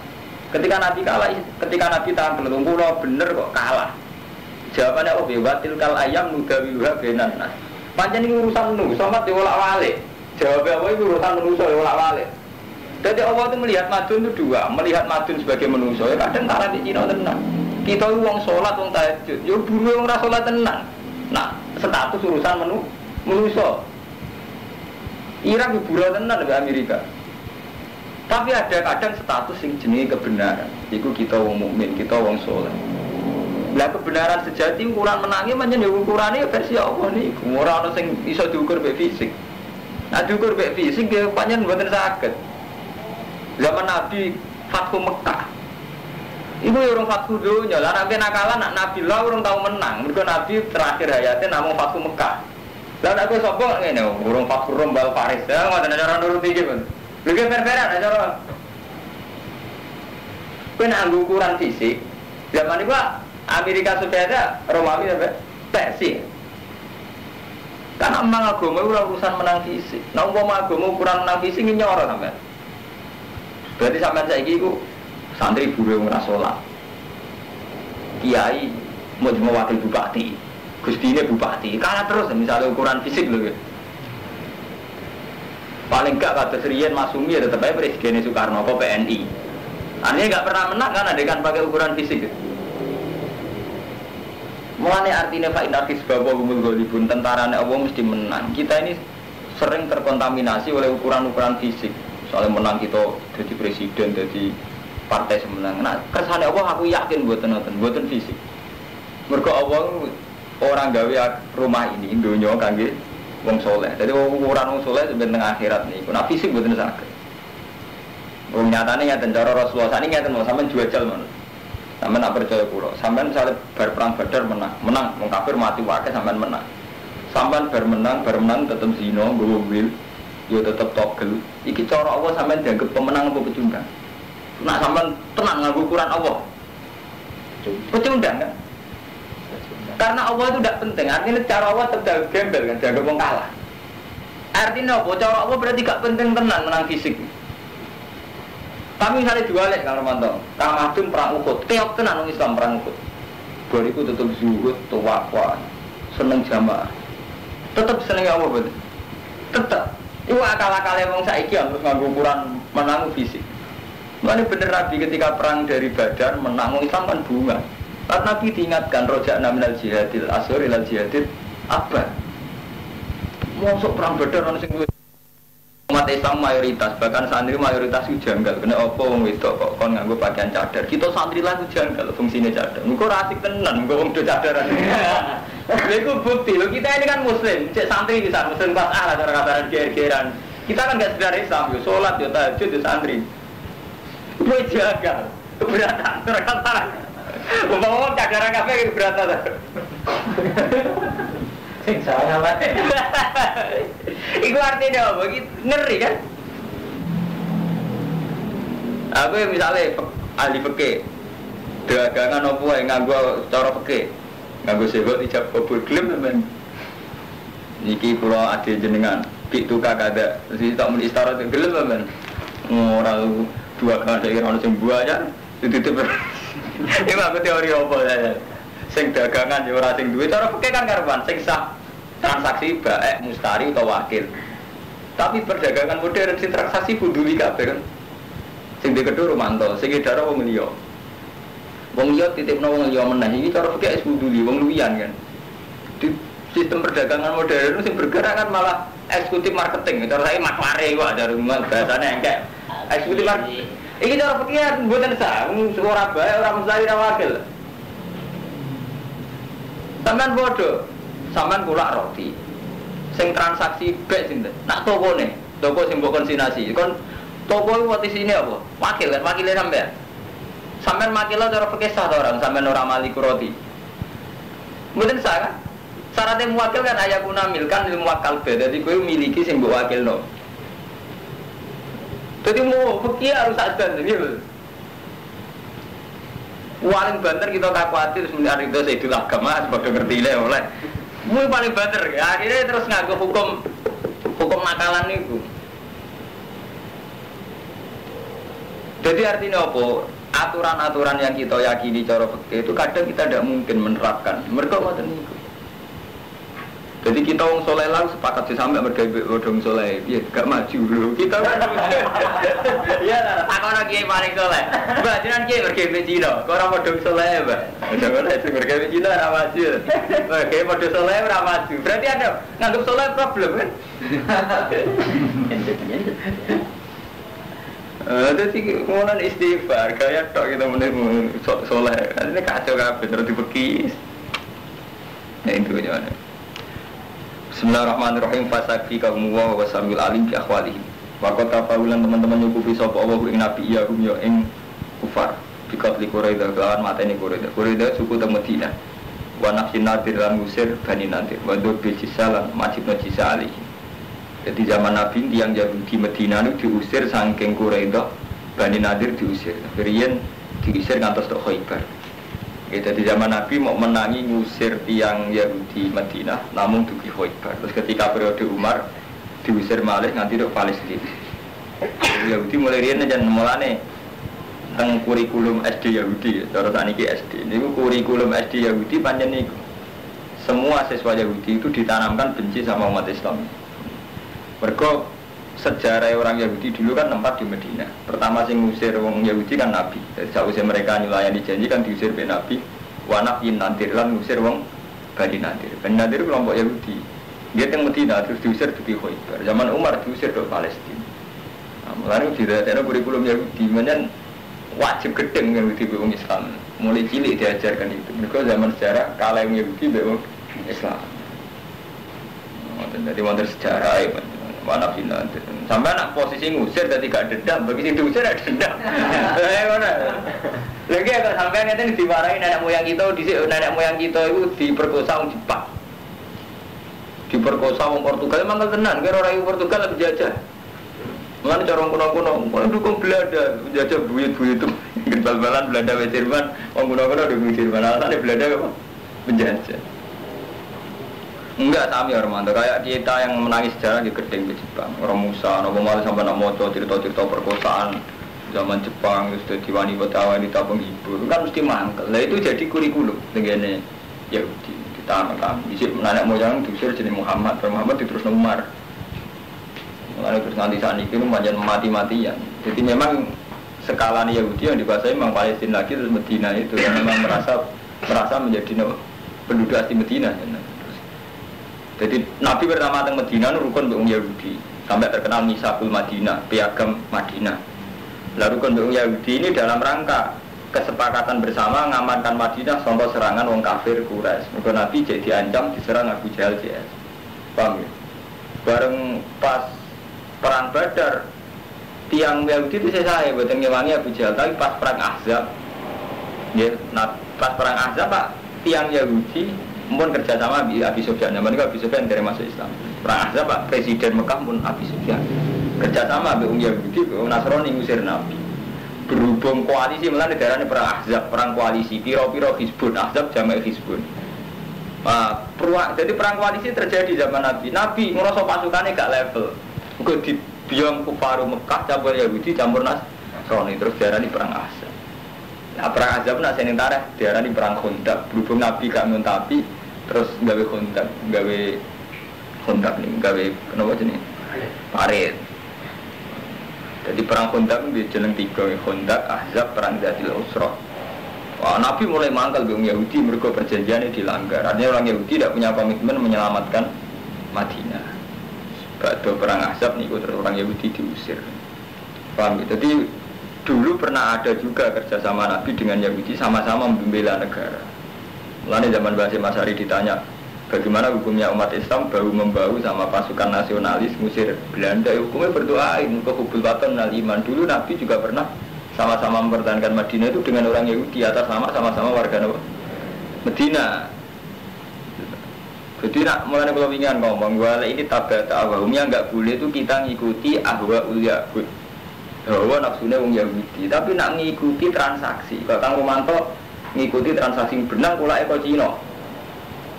Ketika Nabi kalah, ketika Nabi tahan berlutut bener kok kalah. Jawabannya oh watil kal ayam nudawiluha bainan nas. Pancen iki urusan nu, somat diolak-walik. Jawabnya apa itu urusan manusa diolak-walik. Jadi Allah itu melihat madun itu dua, melihat madun sebagai manusa. Ya kadang cara di Cina tenang. Kita itu wong sholat, wong tahajud. Ya buru wong ra sholat tenang. Nah, status urusan manusa. Irak buru tenang di Amerika. Tapi ada kadang status yang jenenge kebenaran. Iku kita wong mukmin, kita wong saleh. Lah kebenaran sejati ukuran menangi pancen ya ukurane versi Allah niku. Ora ana sing iso diukur mek fisik. Nah diukur mek fisik ya pancen mboten saged. Zaman Nabi Fathu Mekah. Iku ya urung Fathu dunya. Lah nek nakalan nak Nabi lah urung tau menang. Mergo Nabi terakhir hayate namung Fathu Mekah. Lah nek kowe sapa ngene urung Fathu Rom bal Paris. Ya ngoten cara nuruti iki, Mas. Lagi perberan aja loh. Kena anggu ukuran fisik. Zaman itu Amerika sudah ada Romawi sampai Persia. Karena memang agama itu urusan menang fisik. Nah umpama agama ukuran menang fisik ini nyorot sampai. Berarti sampai saya itu santri buru yang sholat. Kiai mau cuma wakil bupati. Gusti ini bupati. Karena terus misalnya ukuran fisik loh. Paling enggak kata Serian Masumi ya tetap aja Presiden Soekarno ke PNI. Artinya enggak pernah menang kan adegan pakai ukuran fisik. Mulane artinya fa'inna hisbaba humul ghalibun, tentarane Allah mesti menang. Kita ini sering terkontaminasi oleh ukuran-ukuran fisik. Soalnya menang kita jadi presiden, jadi partai semenang. Nah, kersane Allah aku yakin mboten fisik. Mergo Allah orang gawe rumah ini donya kangge wong soleh. Jadi ukuran wong soleh sebenarnya teng akhirat niku. Nah fisik mboten saged. Wong nyatane ngaten cara Rasulullah sani ngaten mau sampean jual men. Sampeyan nak percaya kula, sampeyan misalnya bar perang Badar menang, wong kafir mati wae sampeyan menang. Sampeyan bar menang tetep zina, nggowo wil, ya tetep togel. Iki cara Allah sampeyan dianggap pemenang apa pecundang? Nak sampeyan tenang nganggo ukuran Allah. Pecundang kan? Karena Allah itu tidak penting, artinya cara Allah tetap gembel kan, dianggap wong kalah. Artinya apa? Cara Allah berarti gak penting tenan menang fisik. Tapi misalnya diwalik Kang Romanto, Kang Madun perang Uhud, keok tenan wong Islam perang Uhud. Bariku tetap zuhud, tawakal, seneng jamaah. Tetap seneng apa betul? Tetap. Iku akal-akale wong saiki harus nganggo ukuran menang fisik. Mulane bener Nabi ketika perang dari Badar menang wong Islam kan bunga. Lalu Nabi diingatkan roja'na minal jihadil asghar ilal jihadil akbar. Mosok perang Badar ono sing umat Islam mayoritas, bahkan santri mayoritas itu janggal. Kena apa wong wedok kok kon nganggo pakaian cadar. Kita santri lah itu janggal fungsine cadar. Engko ora asik tenan engko wong do cadaran. Lha iku bukti lho kita ini kan muslim, cek santri bisa muslim kelas A lah cara-cara geger-geran. Kita kan enggak sekedar Islam, yo salat yo tahajud yo santri. Kowe jagal. Keberatan kata. Umpama cadaran kabeh keberatan. Sing salah wae. Iku artinya apa? Ngeri kan? Aku misalnya ahli fikih, dagangan apa yang nganggo cara fikih, nganggo sehot ijab kabul klaim teman. Niki kula ade jenengan, pik tukak ada, terus tak muni istarat gelem teman. Ora dua kan saya kira ono sing buaya, titip. Iku aku teori apa ya? Sing dagangan ya ora sing duwe cara fikih kan karepan sing sah transaksi baik mustari atau wakil. Tapi perdagangan modern sing transaksi kuduli kabeh kan. Sing dikedhu Romanto, sing edar wong liya. Wong liya titipno wong liya meneh iki cara fikih kuduli wong luwian kan. Di sistem perdagangan modern sing bergerak kan malah eksekutif marketing. Cara saya maklare wae dari bahasane engkek. Eksekutif marketing. Iki cara fikih mboten sah, ora bae ora mustari ora wakil. Sampeyan bodoh. Sampean kula roti. Sing transaksi bek sinten? Nak tokone, toko sing mbok konsinasi. Kon toko iku wati sini apa? Wakil kan, wakile sampean. Sampean makila cara fikih sah ta ora? Sampean ora maliku roti. Mboten sah kan? Syaratnya muwakil kan ayakuna milkan lil muwakkal be. Dadi kowe miliki sing mbok wakilno. Dadi mau fikih harus sadar nggih. Paling banter kita kakuati terus mencari itu Sayyidul Agama sebagai ngerti le oleh. Mui paling banter ya, akhirnya terus nganggo hukum nakalan itu. Jadi artinya apa? Aturan-aturan yang kita yakini cara fikih itu kadang kita tidak mungkin menerapkan. Mereka ngoten niku. Jadi kita wong soleh lah sepakat sih sampai bergawe bodong soleh, ya gak maju dulu kita. Iya, takono kiai paling soleh. Mbak jenengan kiai bergawe Cina, kok ora bodong soleh, Mbak. Jangan itu bergawe Cina ora maju. Bergawe bodong soleh ora maju. Berarti ada nganggep soleh problem kan? Jadi kemudian istighfar, kayak tok kita menurut soleh. Ini kacau kabeh terus dibekis. Nah itu gimana? Bismillahirrahmanirrahim. Fasaki kaum wa wasamil alim bi akhwalihim. Waqat tafawulan teman-teman nyukupi sapa Allah ing nabi ya rum ya ing kufar. Biqatli Quraida kelawan mateni Quraida. Quraida suku teng Madinah. Wa nafsin nadir lan musir bani nadir. Wa dobil cisalan majibna cisali. Jadi zaman Nabi yang Yahudi Madinah itu diusir saking Quraida, Bani Nadir diusir. Kemudian diusir ngantos tok Khaibar. Jadi zaman Nabi mau menangi ngusir tiang Yahudi Madinah, namun dugi Khaibar. Terus ketika periode Umar diusir malih nganti tok Palestina. Yahudi mulai riyen jan mulane teng kurikulum SD Yahudi, cara saniki SD. Niku kurikulum SD Yahudi pancen niku. Semua siswa Yahudi itu ditanamkan benci sama umat Islam. Mergo sejarah orang Yahudi dulu kan tempat di Medina. Pertama sing ngusir wong Yahudi kan Nabi. Dari sausé mereka nyulayani janji kan diusir be Nabi. Wa nafyin nantir lan ngusir wong Bani Nadir. Bani Nadir kelompok Yahudi. Dia teng Medina terus diusir di Khaibar. Zaman Umar diusir ke Palestina. Nah, mulane didadekno kurikulum Yahudi menyang wajib gedeng Yahudi be wong Islam. Mulai cilik diajarkan itu. Mereka zaman sejarah kalah Yahudi be wong Islam. Jadi wonten sejarah ya, mana final. Sampai anak posisi ngusir dan tidak dendam, bagi sing diusir ada dendam. Mana? Lagi kalau sampai nanti dimarahin nenek moyang kita itu diperkosa orang Jepang, diperkosa orang Portugal, emang tenan, kira orang Portugal lebih jajah. Mana cara orang kuno, orang dukung Belanda, jajah buyut-buyut itu, bal-balan Belanda ke Jerman, orang kuno dukung Jerman, alasannya Belanda apa? Menjajah. Enggak sami Armando, kayak kita yang menangis sejarah di gedeng di Jepang. Orang Musa, Nabi Muhammad sampai nak moco cerita-cerita perkosaan zaman Jepang, sudah wanita penghibur, kan mesti mangkel. Nah itu jadi kurikulum dengan Yahudi. Ditanamkan, bisa nenek moyang diusir jenis Muhammad diterus Umar. Mulai terus nanti saat ini panjang mati-matian. Jadi memang skala Yahudi yang dikuasai memang Palestina lagi terus Medina itu yang memang merasa menjadi penduduk asli Medina. Jadi Nabi pertama datang Medina rukun untuk Yahudi sampai terkenal Misakul Madinah, piagam Madinah. Lalu rukun untuk Yahudi ini dalam rangka kesepakatan bersama mengamankan Madinah sampai serangan orang kafir Quraisy. Maka Nabi jadi diancam diserang Abu Jahal CS. Paham ya? Bareng pas perang Badar tiang Yahudi itu saya buatan ngewangi Abu Jahal, tapi pas perang Ahzab ya, pas perang Ahzab Pak tiang Yahudi pun kerjasama Abi Sufyan. Namanya Abi Sufyan dari masuk Islam. Perang Ahzab Pak Presiden Mekah pun Abi Sufyan. Kerjasama dengan Yahudi, Nasrani ngusir Nabi. Berhubung koalisi malah negaranya perang Ahzab, perang koalisi. Piro-piro Hizbun, Ahzab jamak Hizbun. Jadi perang koalisi terjadi zaman Nabi. Nabi ngerasa pasukannya gak level. Kau di biang kufaru Mekah campur Yahudi campur Nasrani terus diarani perang Ahzab. Nah perang Ahzab nak senin tarikh diarani perang Khandaq. Berhubung Nabi gak nguntapi terus gawe Khandaq nih gawe kenapa jenis parit. Jadi perang Khandaq itu jeneng 3 Khandaq, Ahzab, perang Dzatil Usrah. Wah, Nabi mulai mangkal dengan Yahudi mereka perjanjiannya dilanggar. Artinya orang Yahudi tidak punya komitmen menyelamatkan Madinah. Ba'da perang Ahzab nih terus orang Yahudi diusir. Paham ya? Jadi dulu pernah ada juga kerjasama Nabi dengan Yahudi sama-sama membela negara. Mulanya zaman Basim Asy'ari ditanya bagaimana hukumnya umat Islam bahu-membahu sama pasukan nasionalis musir Belanda, hukumnya berdoain ke hubul watan minal iman. Dulu Nabi juga pernah sama-sama mempertahankan Madinah itu dengan orang Yahudi atas nama sama-sama warga Madinah. Jadi nak mulai kalau ingin ngomong bahwa ini tabat awamnya enggak boleh itu kita ngikuti ahwa ul yahud. Bahwa nafsunya wong Yahudi, tapi nak ngikuti transaksi. Kalau Kang Romanto ngikuti transaksi benang kula eko Cina.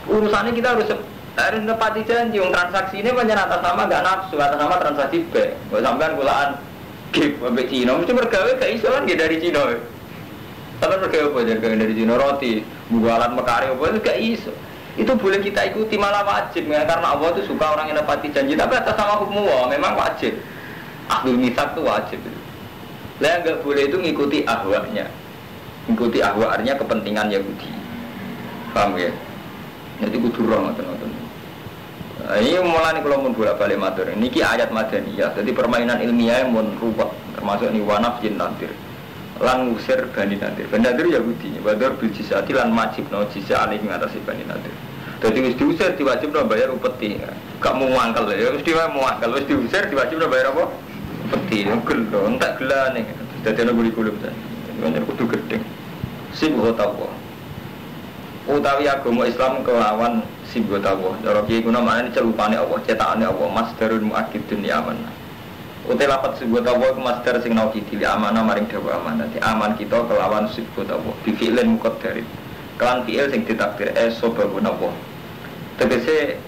Urusannya kita harus nepati janji. Wong transaksi ini banyak atas nama enggak nafsu, atas nama transaksi B. Kalau sampean kulaan gip sampai Cina, mesti bergawe gak iso kan dari Cina. Tapi bergawe apa dari Cina roti, bualan mekari apa itu gak iso. Itu boleh kita ikuti malah wajib ya, karena Allah itu suka orang yang nepati janji. Tapi atas nama hukum Allah memang wajib. Ahlul mitsaq itu wajib. Lah enggak boleh itu ngikuti ahwanya. Ngikuti ahwa artinya kepentingan Yahudi. Paham ya? Jadi kudu ro ngoten-ngoten. Ini mulane kula mun bolak-balik matur. Niki ayat madaniyah. Jadi permainan ilmiah mun ruwet termasuk ni wanaf jin nadir. Lan ngusir Bani Nadir. Bani Nadir Yahudi. Badar bil jizati lan majibno jizah alih ngatasi Bani Nadir. Jadi wis diusir diwajibno bayar upeti. Gak mau mangkel ya, mesti mau mangkel. Wis diusir diwajibno bayar apa? Upeti. Gelo, entek gelane. Dadi ana kurikulum ta. Banyak kudu gedeng. Sibghah Allah. Utawi agama Islam kelawan sibghah Allah. Cara kiye kuna maknane celupane Allah, cetakane Allah, masdarun muakkidun li amanah. Utai lapat sibghah Allah iku masdar sing naukidi li amanah maring dawa amanah. Dadi aman kita kelawan sibghah Allah. Bi fi'lin muqaddarin. Kelan fi'il sing ditakdir sababun Allah. Tegese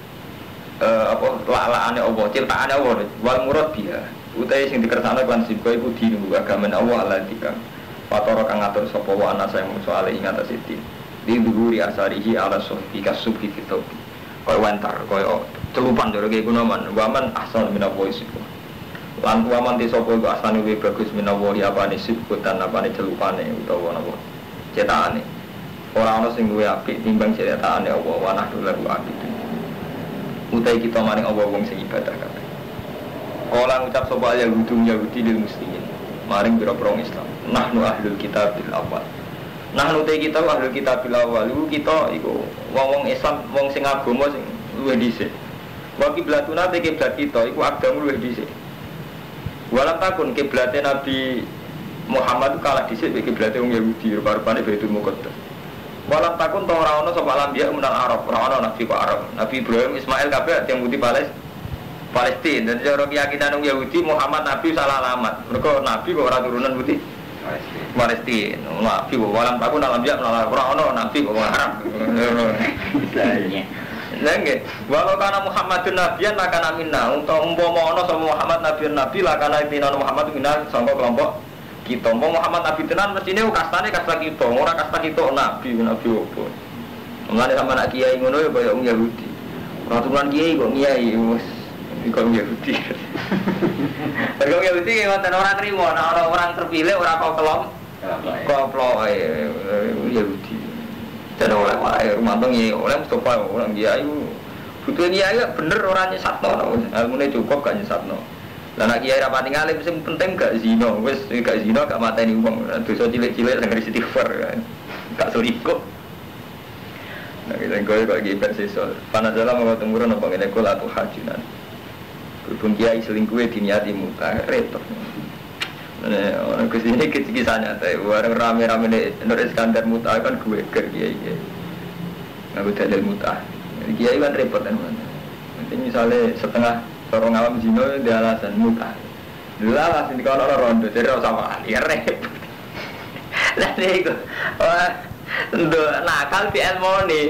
la'ane Allah, ciptaane Allah, wal murad biha. Utai sing dikersakno kelan sibghah iku dinu agama Allah alatika. Fatara kang ngatur sapa wa ana sing soal ing atas iki. Di dhuhuri asarihi ala suhbi kasubhi fitobi. Kaya wantar, kaya celupan jare gunaman. Waman ahsan minallahi sibghah. Lan waman te sapa iku asane luwih bagus minallahi apane sibghah tan apane celupane utawa napa cetakane. Ora ana sing luwih apik timbang cetakane Allah wa nahdu lahu abid. Utai kita maring Allah wong sing ibadah kabeh. Kala ngucap sapa Yahudi lil muslimin. maring pira-pira Islam. Nahnu ahlul kitabil awal. Nahnu te kita ahlul kitabil awal. Kita iku wong-wong Islam, wong sing agama sing luwih dhisik. Wa kiblatuna te kiblat kita iku agama luwih dhisik. Walam takun kiblate Nabi Muhammad kalah dhisik iki kiblate wong Yahudi rupane Baitul Muqaddas. Walam takun ta ora ana sapa lambiya menal Arab, ora ana nabi kok Arab. Nabi Ibrahim, Ismail kabeh yang Yahudi Palestina. Dan cara keyakinan wong Yahudi Muhammad nabi salah alamat. Mergo nabi kok ora turunan putih Palestina. Nabi kok walam takun lambiya menal Arab, ora ana nabi kok Arab. Lha nggih, walau kana Muhammadun nabiyan la kana minna. Umpama ana sama Muhammad nabi la kana tinan Muhammad minna sangka kelompok kita. Muhammad nabi tenan mestine kastane kasta kita, ora kasta kita nabi opo. Mulane sama anak kiai ngono ya kaya wong Yahudi. Ora turunan kiai kok kiai wis kok Yahudi. Mergo Yahudi wonten ora trimo, ana orang terpilih ora kok kelompok Yahudi. Dan oleh rumantong ya oleh Mustafa orang kiai butuh kiai bener orang nyesatno ilmune cukup gak nyesatno lah nak kiai rapati ngalim sing penting gak zina wis gak zina gak mateni wong dosa cilik-cilik sing istighfar gak selingkuh nah kita kok iki persisol panajala mau temurun apa ngene kula tu hajunan berhubung kiai selingkuh diniati muta repot. Orang kesini kisahnya teh, orang rame-rame Nur Iskandar muta kan gue kiai, nggak dalil muta. Kiai kan repot kan, nanti misalnya setengah orang awam zino dia alasan muta. Dulu alasan di kalau orang rondo jadi orang sama dia repot. Nanti itu, untuk nakal di Elmoni.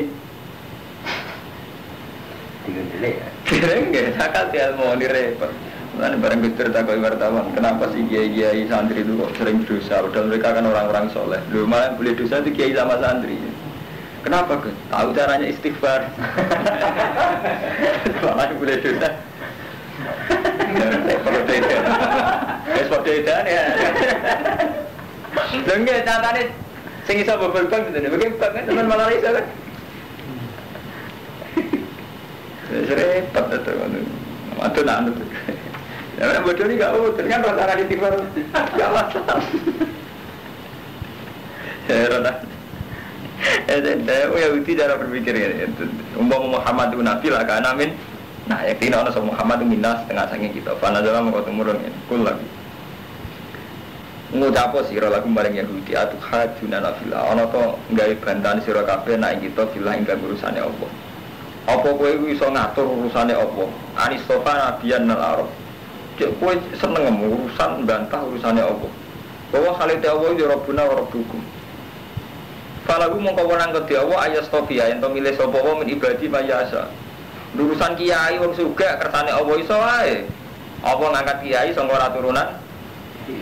Tidak, nakal di Elmoni repot. Nah, barang Gustur takoi wartawan, kenapa sih kiai-kiai santri itu kok sering dosa? Padahal mereka kan orang-orang soleh. Lu malah boleh dosa itu kiai sama santri. Kenapa Gus? Tahu caranya istighfar. Malah boleh dosa. Seperti itu ya. Lengge catane sing iso bobol-bol ngene. Bagaimana kan teman malah iso kan? Repot to ngono. Atau nak ya, bodoh ni gak bodoh, kan rasa istighfar gak masalah. Heran lah. Yahudi cara berpikir itu. Umpama Muhammad itu nabi lah kan amin. Nah, yakin orang sama Muhammad itu minas setengah sanging kita. Pana dalam mau ketemu orang kul lagi. Ngucap sira lagu bareng Yahudi atuh hajuna nafila. Ana to gawe bantahan sira kabeh nek kita bilah ing urusane Allah. Apa kowe iso ngatur urusane apa? Anistofa nabiyan nal Arab. Cek kowe seneng urusan bantah urusane apa? Bahwa khalite Allah ya Rabbuna wa Rabbukum. Falagu mongko wenang kedhe Allah ayastofia ento milih sapa wae min ibadi mayasa. Urusan kiai wong sugih kersane Allah iso wae. Apa ngangkat kiai sangka ora turunan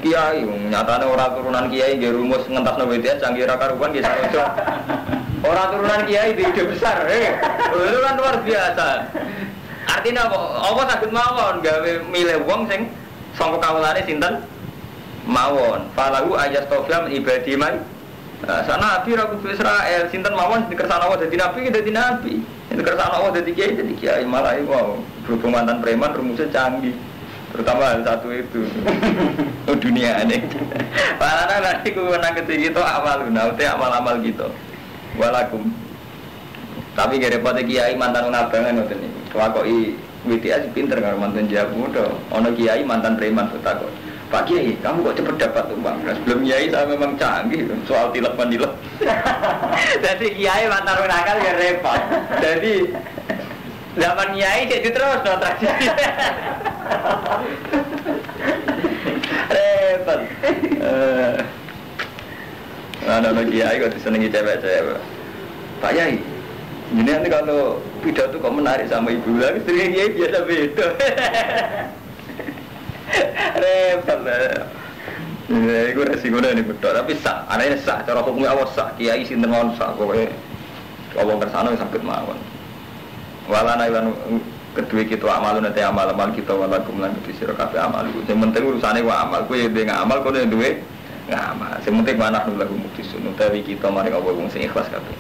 kiai nyatane ora turunan kiai nggih rumus ngentasno WTS canggih ra karuan nggih sarojo. Ora turunan kiai di ide besar, itu kan luar biasa. Artinya apa saged mawon gawe milih wong sing sangka kawulane sinten mawon. Falahu ayastofia min ibadi man. Sana nabi ra kudu Israel sinten mawon dikersane Allah dadi nabi dadi nabi. Dikersane Allah dadi kiai malah iku berhubung mantan preman rumusnya canggih. Terutama hal satu itu dunia ini. Karena nanti kewenang ketiga itu amaluna, itu amal-amal gitu. Walakum. Tapi gak repotnya kiai mantan ngabangan ngoten niku. Kelakoki WTS pinter karo mantan jago to. Ono kiai mantan preman takut. Pak Kiai, kamu kok cepet dapat uang? Sebelum kiai saya memang canggih soal tilap manilap. Jadi kiai mantan nakal ya repot. Jadi zaman kiai jadi terus no tradisi. Repot. Ada kiai kok disenengi cewek-cewek. Pak Kiai, ini nanti kalau pidato kok menarik sama ibu, tapi istri kiai biasa beda. Repot lah. Iku resikonya ini betul, tapi sah. Anaknya sah, cara hukumnya awas sah. Kiai sinten mawon sah, pokoknya kalau kersana sakit mawon. Walana ilan kedua kita amal nanti amal kita walakum lan kedua sira kabeh amal. Sing penting urusane wa amal. Kowe dhewe ngamal, kowe duwe ngamal. Sing penting manah lagu muktisun utawi kita maring Allah wong sing ikhlas kabeh.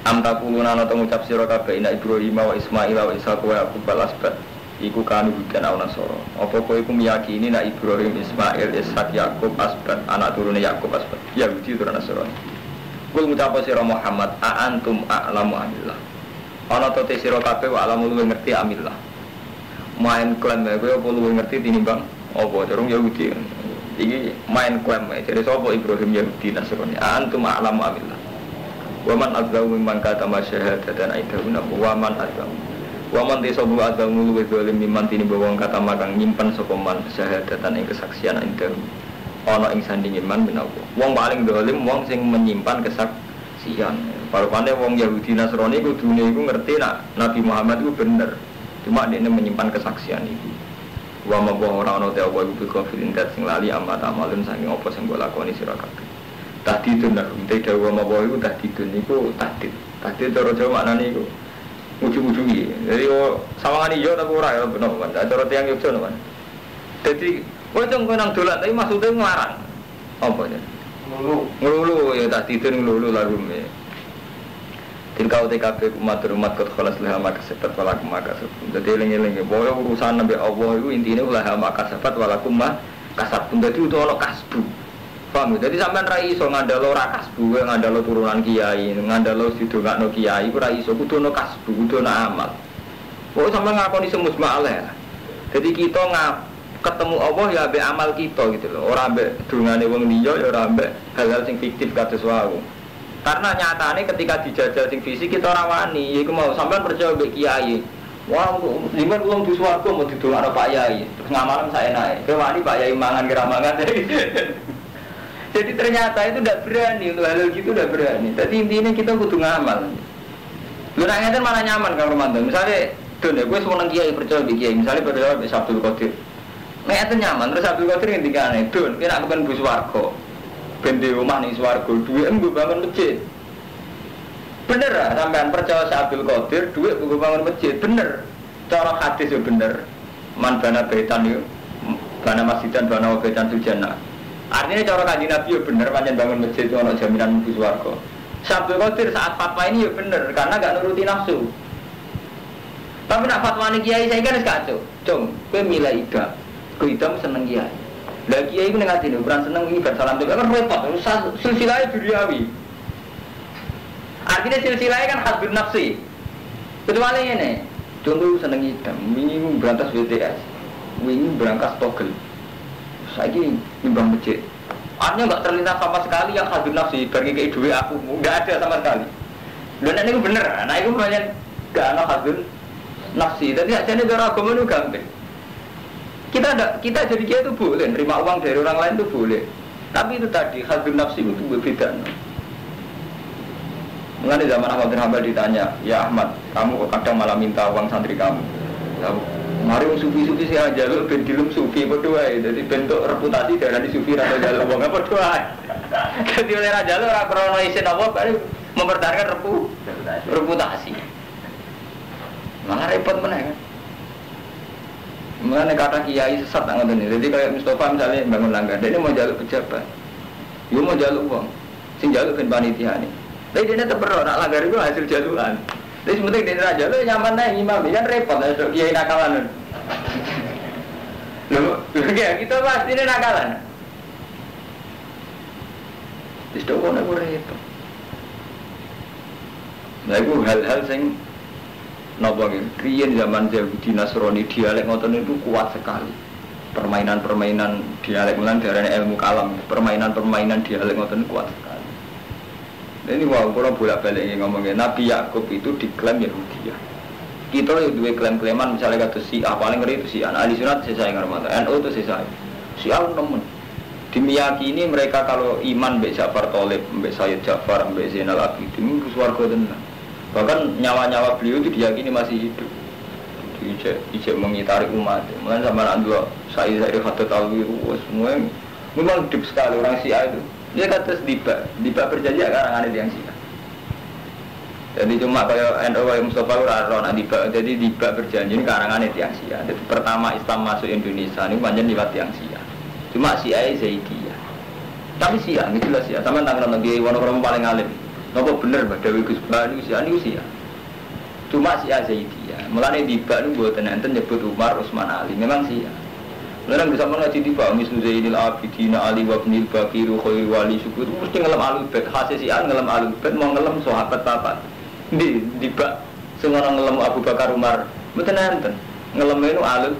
Am taquluna ana ngucap sira kabeh ina Ibrahim wa Ismail wa Ishaq wa Yaqub al asbat. iku kanu hudan au nasara. Apa kowe iku meyakini nek Ibrahim, Ismail, Ishak, Yakub, Asbat, anak turune Yakub, Asbat, Yahudi turun Nasrani. Kul ngucap sira Muhammad, a antum a'lamu amillah. Ana to te sira kabeh wa alamu luwih ngerti amillah. Main klaim kowe apa luwih ngerti tinimbang apa durung Yahudi. Iki main klaim jadi sapa Ibrahim Yahudi Nasrani. A antum a'lamu amillah. Wa man azlamu mimman katama syahadatan aidahuna wa man azlamu. Wa man tisabu azlamu luwih zalim mimman tinimbang wong katama kang nyimpen sapa man syahadatan ing kesaksian aidahuna. Ana ing sandinge man menawa wong paling dolim wong sing menyimpan kesaksian. Parupane wong Yahudi Nasrani kudune iku ngerti nak Nabi Muhammad itu bener. Cuma dia menyimpan kesaksian itu. Wa ma ora ana te apa iku kafirin dat sing lali amat amalun saking apa sing mbok lakoni sira kabeh. Tahdidun nak te dawa ma iku tahdidun niku tahdid. Tahdid cara Jawa maknane iku ujug-ujugi. Jadi sawangane yo tapi ora ya bener kan. Cara tiyang Yogyakarta kan. Dadi wong nang dolan tapi maksudnya nglarang. Apa ya? Ngelulu ya tak tidur ngelulu lagu me. Tilkau TKP umat kot khalas laha maka sepat walakum maka sepat. Jadi eling-eling bahwa urusan Nabi Allah itu intinya laha maka sepat walakum maka sepat. Jadi itu ono kasbu. Paham? Jadi sampean ra iso ngandalo ra kasbu, ngandalo turunan kiai, ngandalo sidongakno kiai ku ra iso kudu ono kasbu, kudu ono amal. Kok sampean ngakoni semus ma'aleh. Jadi kita ketemu Allah ya ambek amal kita gitu loh. Ora ambek dungane wong liya ya ora ambek hal-hal sing fiktif kados wae. Karena nyatane ketika dijajal sing fisik kita ora wani, iku mau sampean percaya mbek kiai. Wah, limen wong di swarga mau didongakno Pak Yai. Terus ngamalan saenake. Kowe wani Pak Yai mangan kira mangan. Jadi ternyata itu tidak berani untuk hal gitu, tidak berani. Jadi intinya kita kudu ngamal. Lu nak ngeten malah nyaman Kang Romanto. Misalnya don ya kowe seneng kiai percaya mbek kiai, misalnya percaya mbek Abdul Qadir. Nek enten nyaman terus Abdul Qadir ngendikane, "Dun, ki nek kepen bus swarga. Ben di omah ning swarga, duwe nggo bangun masjid." Bener ah, sampean percaya Abdul Qadir, duwe nggo bangun masjid, bener. Cara hadis yo bener. Man bana baitan yo, bana masjidan bana baitan sujana. Artinya cara kanjeng Nabi yo bener pancen bangun masjid ono jaminan bus swarga. Abdul Qadir saat fatwa ini yo bener karena gak nuruti nafsu. Tapi nak fatwane kiai saya kan wis kacau. Cung, kowe milih ida. Kowe idam seneng kiai. Lah kiai iku ning atine ukuran seneng iki bar salam kan repot. Silsilah duniawi. Artinya silsilah kan hasbun nafsi. Kecuali ini, contoh seneng idam, wingi berantas WTS. Wingi berangkas togel. Saiki nimbang masjid. Artinya enggak terlintas sama sekali yang hasbun nafsi bagi kayak duit aku, enggak ada sama sekali. Lha nek niku bener, nah iku pancen gak ana hasbun nafsi. Jadi ajane cara agama itu gampang. Kita jadi kiai itu boleh, nerima uang dari orang lain itu boleh. Tapi itu tadi hasbun nafsi itu berbeda. Mengenai zaman Ahmad bin Hanbal ditanya, "Ya Ahmad, kamu kok kadang malah minta uang santri kamu?" Ya, mari sufi-sufi saya jaluk ben dilum sufi padha wae. Dadi bentuk reputasi darani sufi ra jaluk wong apa padha wae. Dadi oleh ra jaluk ora krono isin apa baru mempertahankan reputasi. Malah repot meneh kan. Mengenai kata kiai sesat nggak ini. Jadi kayak Mustafa misalnya bangun langgar, dia mau jaluk pejabat, dia mau jaluk uang, sing jaluk ben panitia nih. Tapi dia tetap berdoa, nak langgar itu hasil jalukan. Jadi sementing dia tidak jaluk nyaman nih imam, kan repot lah kiai nakalan. Loh, kita pasti ini nakalan. Istiqomah nak repot. Nah itu hal-hal sing napa nggih, riyen zaman Yahudi Nasrani dialek ngoten itu kuat sekali. Permainan-permainan dialek mulan darane ilmu kalam, permainan-permainan dialek ngoten kuat sekali. Ini wau kula bolak-balik ngomongin Nabi Yakub itu diklaim Yahudi ya. Kita yo duwe klaim-klaiman misalnya kados si paling ngeri itu si ahli sunat saya ngarep NU itu saya. Si al nemen. Dimiyakini mereka kalau iman mbek Ja'far Thalib, mbek Sayyid Ja'far, mbek Zainal Abidin itu swarga tenan. Bahkan nyawa-nyawa beliau itu diyakini masih hidup. Ijek mengitari umat. Mulai zaman Andua, saya kata tahu itu semua memang hidup sekali orang Syiah itu. Dia kata Diba berjanji karangan itu yang Syiah. Jadi cuma kayak NU Mustafa Ron Diba. Jadi Diba berjanji karangan itu yang Syiah. Jadi pertama Islam masuk Indonesia ini panjang lewat yang Syiah. Cuma Syiah Zaidiyah. Tapi Syiah, itu lah Syiah. Sama tanggal lagi Wonosobo paling alim. Nopo bener Mbak Dewi Gus Bani usia ini usia. Cuma si Zaidiyah. Mulane tiba nu mboten enten nyebut Umar, Utsman, Ali. Memang sih. Mulane bisa ngaji tiba mislu Zainil Abidin, Ali wa Ibnul Bakir, Khairul Wali Syukur. Mesti ngelem alul bait, khase si An ngelem alul bait, mau ngelem sahabat papat. Di tiba semua orang ngelem Abu Bakar, Umar. Mboten enten. Ngelem itu alul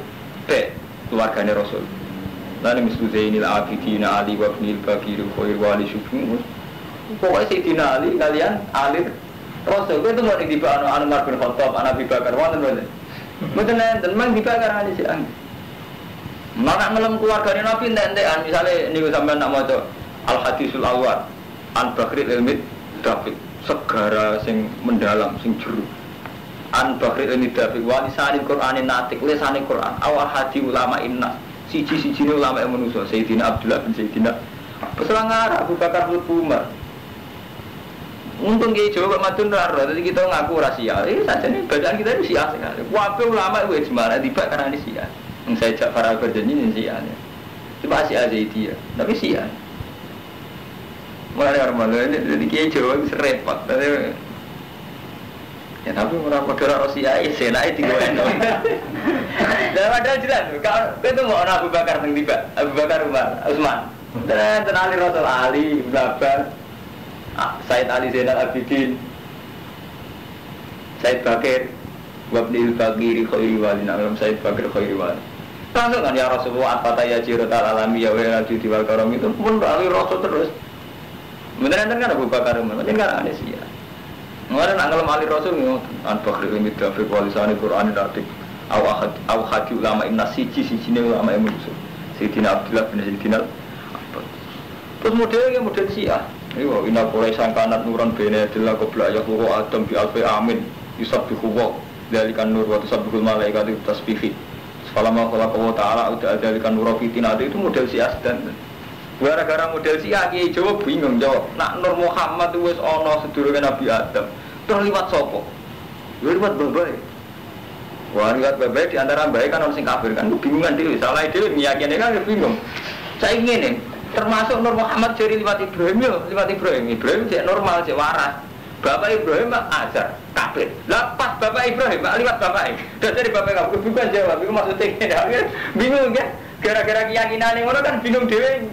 bait keluargane Rasul. Lalu mislu Zainil Abidin, Ali wa Ibnul Bakir, Khairul Wali Syukur. Pokoknya Sayyidina Ali kalian alir Rasul itu mau dibahas anu Umar bin Khattab, Abu Bakar, wonten mboten. Mboten enten, mang dibakar ali sik. Mana ngelem keluargane Nabi entek-entekan, misale niku sampean nak maca Al Hadisul Awwal, An Bakhril Ilmi Dafiq, segara sing mendalam, sing jero. An Bakhril Ilmi Dafiq wa lisanil Qur'anin natik, lisane Qur'an, awal hadi ulama innas. Siji-sijine ulama yang manusa, Sayyidina Abdullah bin Sayyidina Peselangar Abu Bakar bin Umar. Untung kiai Jawa kok madun raro, jadi kita ngaku rahasia. Saja nih bacaan kita itu sia sekali. Wape ulama itu ijma, tiba karena ini sia. Yang saya Ja'far al-Barjani ini sia. Cuma sia aja itu ya, tapi sia. Mulai orang ini, jadi kiai Jawa itu repot. Ya tapi orang modal rahasia, senai digoyang. Dan padahal jelas, kalau itu mau orang Abu Bakar tiba, Abu Bakar Umar, Utsman. Dan tenali Rasul Ali, Blabar. Said Ali Zainal Abidin, Said Bakir, Wabnil Bakiri Khairi Wali, Nabi Said Bakir Khairi Wali. Langsung kan ya Rasulullah Al-Fataya Jirotal Alami ya Wala Judi Wal Karam itu pun Ali Rasul terus. Beneran kan Abu Bakar Umar, macam kan aneh sih ya. Mengenai anggalam Ali Rasul ni, An-Bakri Limit Dafiq Walisani Quran Dafiq, Aw Hadi Ulama Inna Siji Ulama Imun Sayyidina Abdullah bin Sayyidina. Terus modelnya model Syiah. Iwa inna Quraisyan kanat nuran bene adillah qabla yaqulu adam bi alfi amin yusabbihu wa dzalikan nur wa tusabbihul malaikatu tasbihi. Falamma khalaqa ta'ala uta dzalikan nur fi tinati itu model si asdan. Gara-gara model si aki Jawa bingung jawab. Nak Nur Muhammad wis ana sedurunge Nabi Adam. Terus liwat sapa? Liwat babae. Wah, liwat babae di antara bae kan ono sing kafir kan bingungan dhewe. Salah dhewe meyakini kan bingung. Saya ngene termasuk Nur Muhammad dari liwat Ibrahim cek normal, cek waras. Bapak Ibrahim ajar kafir. Lah pas Bapak Ibrahim liwat bapak. Dari bapak kamu bukan jawab. Itu maksudnya bingung kan? Gara-gara keyakinan yang orang kan bingung dewe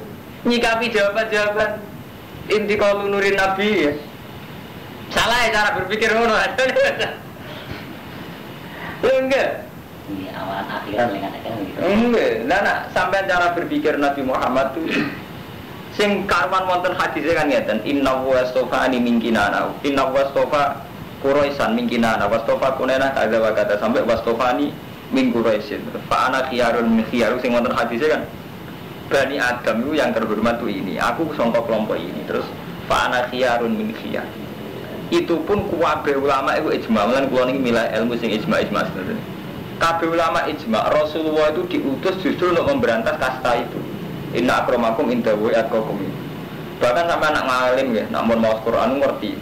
nyikapi jawaban-jawaban inti kalau nurin Nabi ya. Salah ya cara berpikir ngono. Enggak. Ini awalan akhiran dengan gitu. Enggak. Nah, sampai cara berpikir Nabi Muhammad tuh sing karwan wonten hadise kan ngeten inna wastofani min kinana inna wastofa Quraisan min kinana wastofa kunena kadza wa kadza sampai wastofani min Quraisin fa ana khiyarun min khiyar sing wonten hadise kan Bani Adam itu yang terhormat tuh ini aku sangka kelompok ini terus fa ana khiyarun min khiyar itu pun kabeh ulama itu ijma lan kula niki milah ilmu sing ijma sebenarnya kabeh ulama ijma Rasulullah itu diutus justru untuk memberantas kasta itu. Inna akramakum indahu atqakum. Bahkan sampai anak ngalim ya, namun mau Quran ngerti.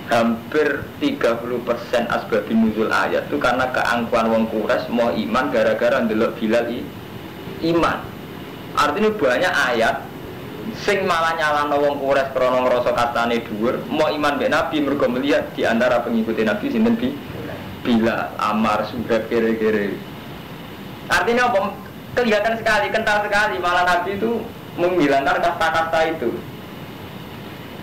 Hampir 30% asbabun nuzul ayat itu karena keangkuhan wong Quraisy mau iman gara-gara ndelok Bilal iman. Artinya banyak ayat sing malah nyalahno wong Quraisy krana ngrasa katane dhuwur, mau iman mbek Nabi mergo melihat di antara pengikut Nabi sinten Bilal, Ammar, Suhaib kere-kere. Artinya apa? Kelihatan sekali, kental sekali malah Nabi itu menghilangkan kasta-kasta itu.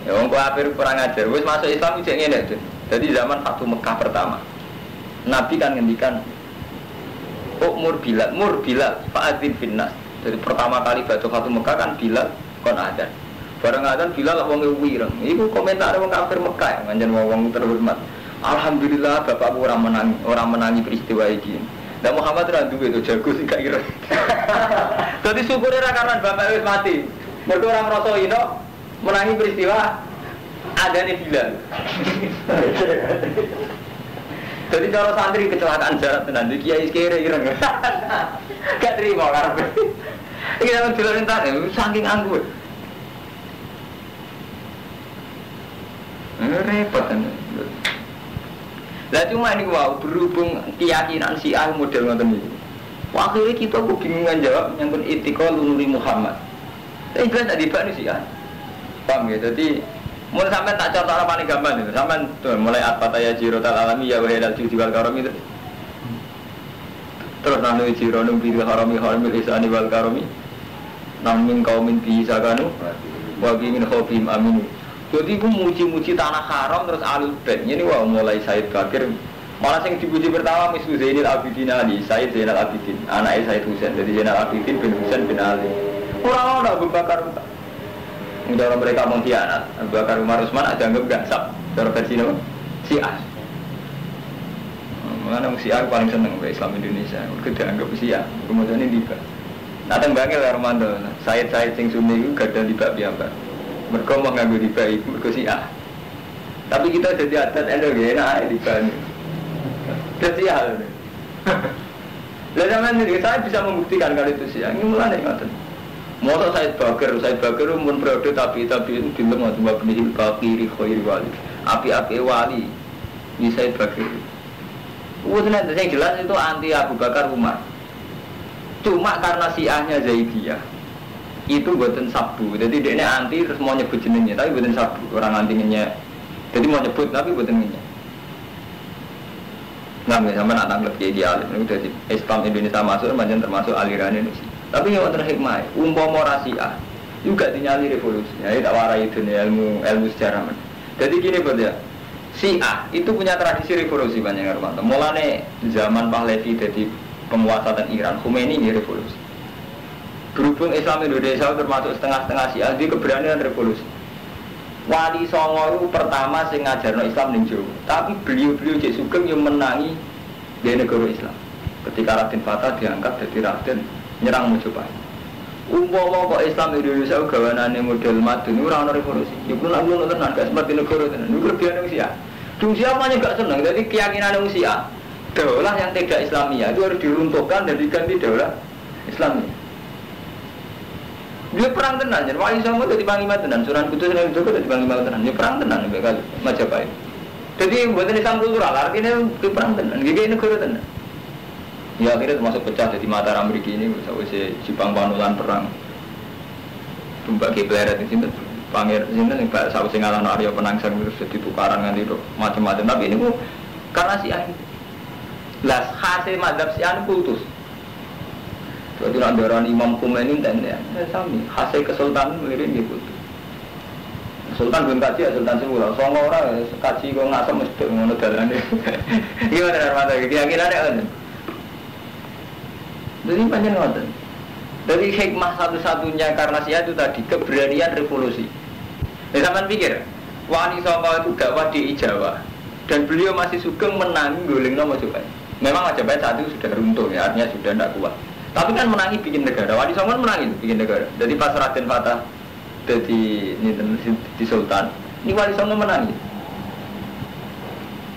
Ya wong kafir kurang ajar. Wis masuk Islam iki ngene itu. Jadi zaman Fatu Mekah pertama. Nabi kan ngendikan Mur Bilal fa'adzin finnas. Jadi pertama kali Fatu Mekah kan Bilal kon adzan. Bareng adzan Bilal wong wireng. Iku komentar wong kafir Mekah nganjen wong terhormat. Alhamdulillah bapakku orang menangi peristiwa iki. Dan Muhammad randu itu jago sih gak kira. Jadi syukurnya karena bapak wis mati. Mereka orang merasa ino menangi peristiwa ada nih Bilal. Jadi kalau santri kecelakaan jarak nanti kiai kere ireng. Gak terima karena. Ini dalam Bilal entar saking anggur. Repot kan. Lah cuma ini wow berhubung keyakinan Syiah model ngoten iki. Akhirnya kita kok bingungan jawab yang pun itikal nuri Muhammad. Jelas tak dibak nih Syiah. Paham ya? Jadi Mun sampean tak contohna paling gampang itu. Sampean mulai at-fataya jirotal alami ya wa hadal judi wal karami itu. Terus nanu jironum bil harami haramil isani wal karami. Namin kaumin bi sakanu wa bi min khofim aminu. Jadi ku muji-muji tanah haram terus alul bait. Ini wah mulai Said Bakir. Malah sing dipuji pertama Misru Zainal Abidin Ali, Said Zainal Abidin, anaknya Said Husain. Jadi Zainal Abidin bin Husain bin Ali. Orang Abu Bakar. Dalam mereka mengkhianat, Abu Bakar Umar Utsman ada anggap gansap. Cara versi nama Syiah. Mengenai Syiah paling seneng ke Islam Indonesia. Kita anggap Syiah. Kemudian ini tiba. Natang bangil ya Romanto. Said sing Sunni itu gak ada tiba biamba. Mereka mau ngambil tiba itu mereka Syiah. Tapi kita jadi adat endogena tiba ini. Jadi Syiah. Lalu zaman ini saya bisa membuktikan kalau itu Syiah. Ini mulai ngatain. Masa Said Bakar umur periode tapi itu bilang waktu mabnihil bakiri khairi wali api-api wali di Said Bakar sebenarnya yang jelas itu anti Abu Bakar Umar cuma karena Syiahnya Zaidiyah itu buatan sabu jadi dia anti terus mau nyebut jenengnya tapi buatan sabu orang antinya jadi mau nyebut tapi buatan jenengnya nah misalnya nak tanggap jadi alim itu dari Islam Indonesia masuk macam termasuk aliran Indonesia. Tapi yang terhikmah, umpama Syiah juga dinyali revolusi. Ya, tak warai itu nih ilmu sejarah. Jadi gini ya, Syiah itu punya tradisi revolusi banyak orang. Mulane zaman Pahlavi jadi penguasa dan Iran, Khomeini ini revolusi. Berhubung Islam Indonesia termasuk setengah-setengah Syiah, dia keberanian revolusi. Wali Songo itu pertama sing ngajarno Islam ning Jawa. Tapi beliau-beliau Cek Sugeng yang menangi di negara Islam. Ketika Raden Fatah diangkat jadi Raden nyerang Mojopahit. Umpama kok Islam Indonesia gawanane model Madun ora ana revolusi. Ya kuwi lalu tenan gak seperti negara tenan. Niku lebih Syiah. Syiah banyak gak seneng. Jadi keyakinan Syiah daulah yang tidak Islamiyah itu harus diruntuhkan dan diganti daulah Islamiyah. Dia perang tenan, jadi Wali Songo jadi panglima tenan, Sunan Kudus dan Joko jadi panglima tenan. Dia perang tenan kali Majapahit. Jadi buatan Islam kultural artinya dia perang tenan, gigi negara tenan. Ya akhirnya termasuk pecah jadi Mataram Mriki ini misalnya Jepang Panulan perang Mbak Kibleret di sini Pangir di sini Mbak Sawu Singalan Arya Penangsang terus jadi tukaran nanti macam-macam tapi ini karena Syiah lah hasil madhab Syiah kultus jadi nandaran Imam Khomeini dan ya sami hasil kesultanan mengirim gitu Sultan belum kaji ya Sultan Semula Songo orang kaji kok ngasem mesti ngono dalane gimana Armada keyakinannya kan jadi panjang ngoten. Dari hikmah satu-satunya karena Syiah itu tadi keberanian revolusi. Zaman pikir, Wali Songo itu dakwah di Jawa dan beliau masih sugeng menangi golengno Majapahit. Memang Majapahit saat itu sudah runtuh ya, artinya sudah tidak kuat. Tapi kan menangi bikin negara. Wali Songo menangi bikin negara. Jadi pas Raden Fatah jadi di Sultan, ini Wali Songo menangi.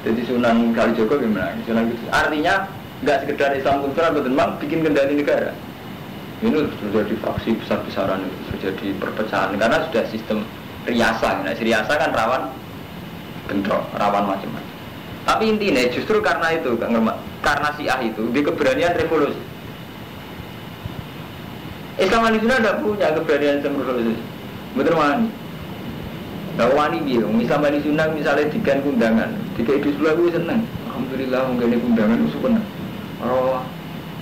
Jadi Sunan Kalijogo menangi. Artinya enggak sekedar Islam kultural, betul memang bikin kendali negara. Ini terjadi fraksi besar-besaran, terjadi perpecahan karena sudah sistem riasa. Nah, riasa kan rawan bentrok, rawan macam-macam. Tapi intinya justru karena itu, karena Syiah itu di keberanian revolusi. Islam Indonesia tidak punya keberanian revolusi. Betul wani. Nah, wani bilang Islam Indonesia misalnya dikan kundangan, tiga itu sudah gue seneng. Alhamdulillah mengenai kundangan itu seneng. Oh,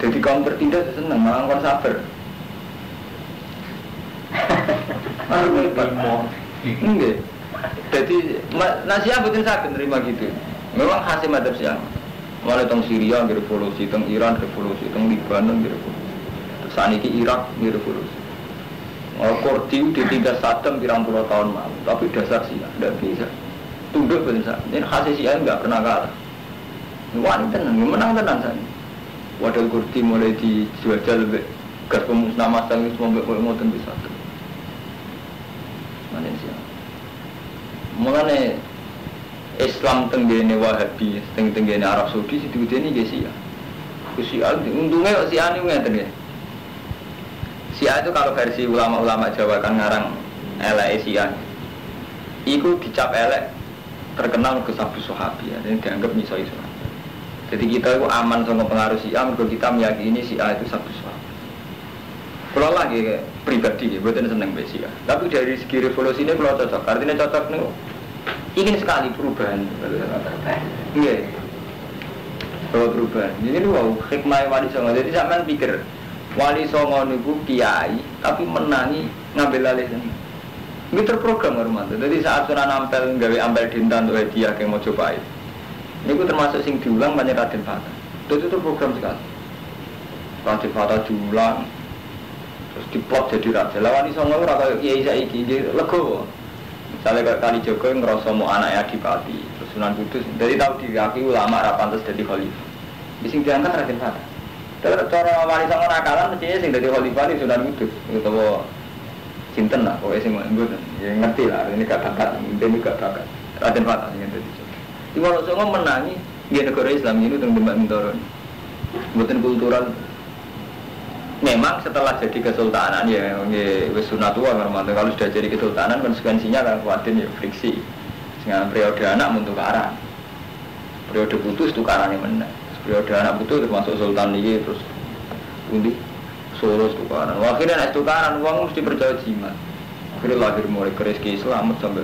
jadi kaum tertindas seneng, malah kon sabar. Enggak. Jadi Syiah betul sakit nerima gitu. Memang hasil madhab Syiah. Mulai teng Syria revolusi, teng Iran revolusi, teng Libanon revolusi. Terus saniki Irak revolusi. Kurdi ditinggal Saddam pirang-puluh tahun lalu, tapi dasar Syiah tidak bisa. Tunduk betul sakit. Ini hasil Syiah enggak pernah kalah. Wanita menang tenan saja. Wadah Kurdi mulai dijual lebih gas pemusnah massal itu sampai mau tentu satu. Mana sih? Mulane Islam tenggene Wahabi, tenggene Arab Saudi situ ini guys ya. Syiah untungnya Syiah ini ngeten ya. Syiah itu kalau versi ulama-ulama Jawa kan ngarang elek Syiah. Iku dicap elek terkenal ke sabu Sahabi ya, dan dianggap nyisoi Sahabi. Jadi kita itu aman sama pengaruh Syiah, mergo kita meyakini Syiah itu satu suara. Kalau lagi pribadi, buatan seneng besi ya. Tapi dari segi revolusi ini kalau cocok, artinya cocok nih. Ingin sekali perubahan. Iya. Kalau perubahan. Jadi lu wow, hikmah Wali Songo. Jadi sampean pikir Wali Songo niku kiai, tapi menangi ngambil alih sini. Ini terprogram Romanto. Jadi saat Sunan Ampel gawe ampel dinten untuk hadiah yang mau cobain. Ini termasuk sing diulang banyak Raden Fata. Itu program sekali. Raden Fata diulang. Terus diplot jadi raja. Lawan iso ngono ora kaya kiai saiki lego. Misale kaya Kalijaga ngrasa mau anake adipati, terus Sunan Kudus. Jadi tahu diakui ulama ra pantes dadi khalifah. Di sing diangkat Raden Fata. Terus cara Wali Songo nakalan mestinya sing dadi khalifah iki Sunan Kudus utawa sinten lah kowe sing mboten. Ya ngerti lah ini gak bakat, ini gak bakat. Raden Fata sing dadi. Di Wali Songo menangi nggih negara Islam ini teng Demak Mintoro. Mboten kultural. Memang setelah jadi kesultanan ya wis sunatullah normal. Kalau sudah jadi kesultanan konsekuensinya kan kuatin ya friksi. Dengan periode anak tukaran. Periode putus tukarannya menang. Periode anak putus termasuk sultan ini terus undi Solo tukaran. Akhirnya nek tukaran uang mesti percaya jimat. Akhirnya lahir mulai rezeki selamat sampai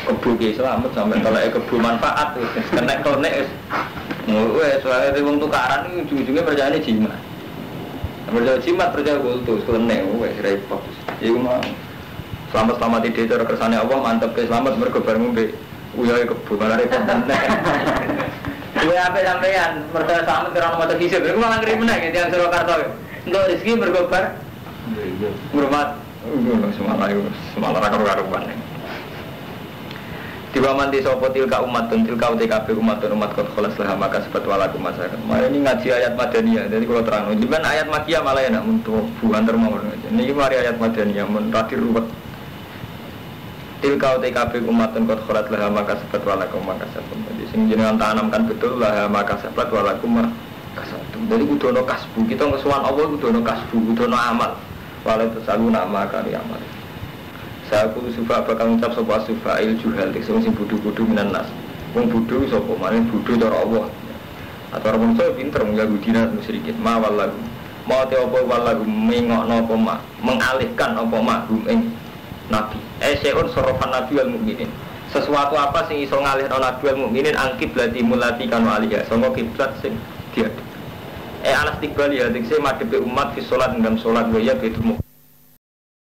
kebu selamat sampai kalau kebu manfaat tuh kena konek wes soalnya wong tukaran ujung-ujungnya percaya jimat. Percaya jimat, percaya kultus, kelenek, wes repot. Iku mah selamat di desa kersane Allah mantep ke selamat mergo bareng mbek uyahe kebo malah repot tenan. Kuwi ape sampean percaya selamat karo mata hisab, iku malah ngeri meneh ya tiyang Surakarta. Untuk rezeki mergo bar. Iya. Ngurmat semalah ra karo-karuan. Diwamanti sopo tilka umatun tilka UTKB umatun umat kot kholas lah maka sebab walaku masyarakat. Ini ngaji ayat Madaniyah. Jadi kalau terang, cuman ayat Makkiyah malah enak untuk bukan termawar. Ini mari ayat Madaniyah mentadi ruwet. Tilka UTKB umatun kot kholas lah maka sebab walaku maka sebab. Jadi sing jenengan tanamkan betul lah maka sebab walaku maka sebab. Jadi kudono kasbu kita ngesuwan Allah kudono kasbu kudono amal. Walau tersalu nama kali amal. Saya kudu sufa bakal ngucap sapa sufail juhal sing bodho-bodho minan nas. Wong bodho sapa maneh bodho cara Allah. Atau orang saya pinter Yahudi dan musyrikin ma wallahu. Mau te apa wallahu mengokno apa ma mengalihkan apa mahum ing nabi. Seun sorofan nabi wal mukminin. Sesuatu apa sing iso ngalihno nabi wal mukminin angkib lati mulati kan aliyah. Sangga kiblat sing dia. Alas tigbali ya dikse madhepe umat fi salat ngam salat ya betul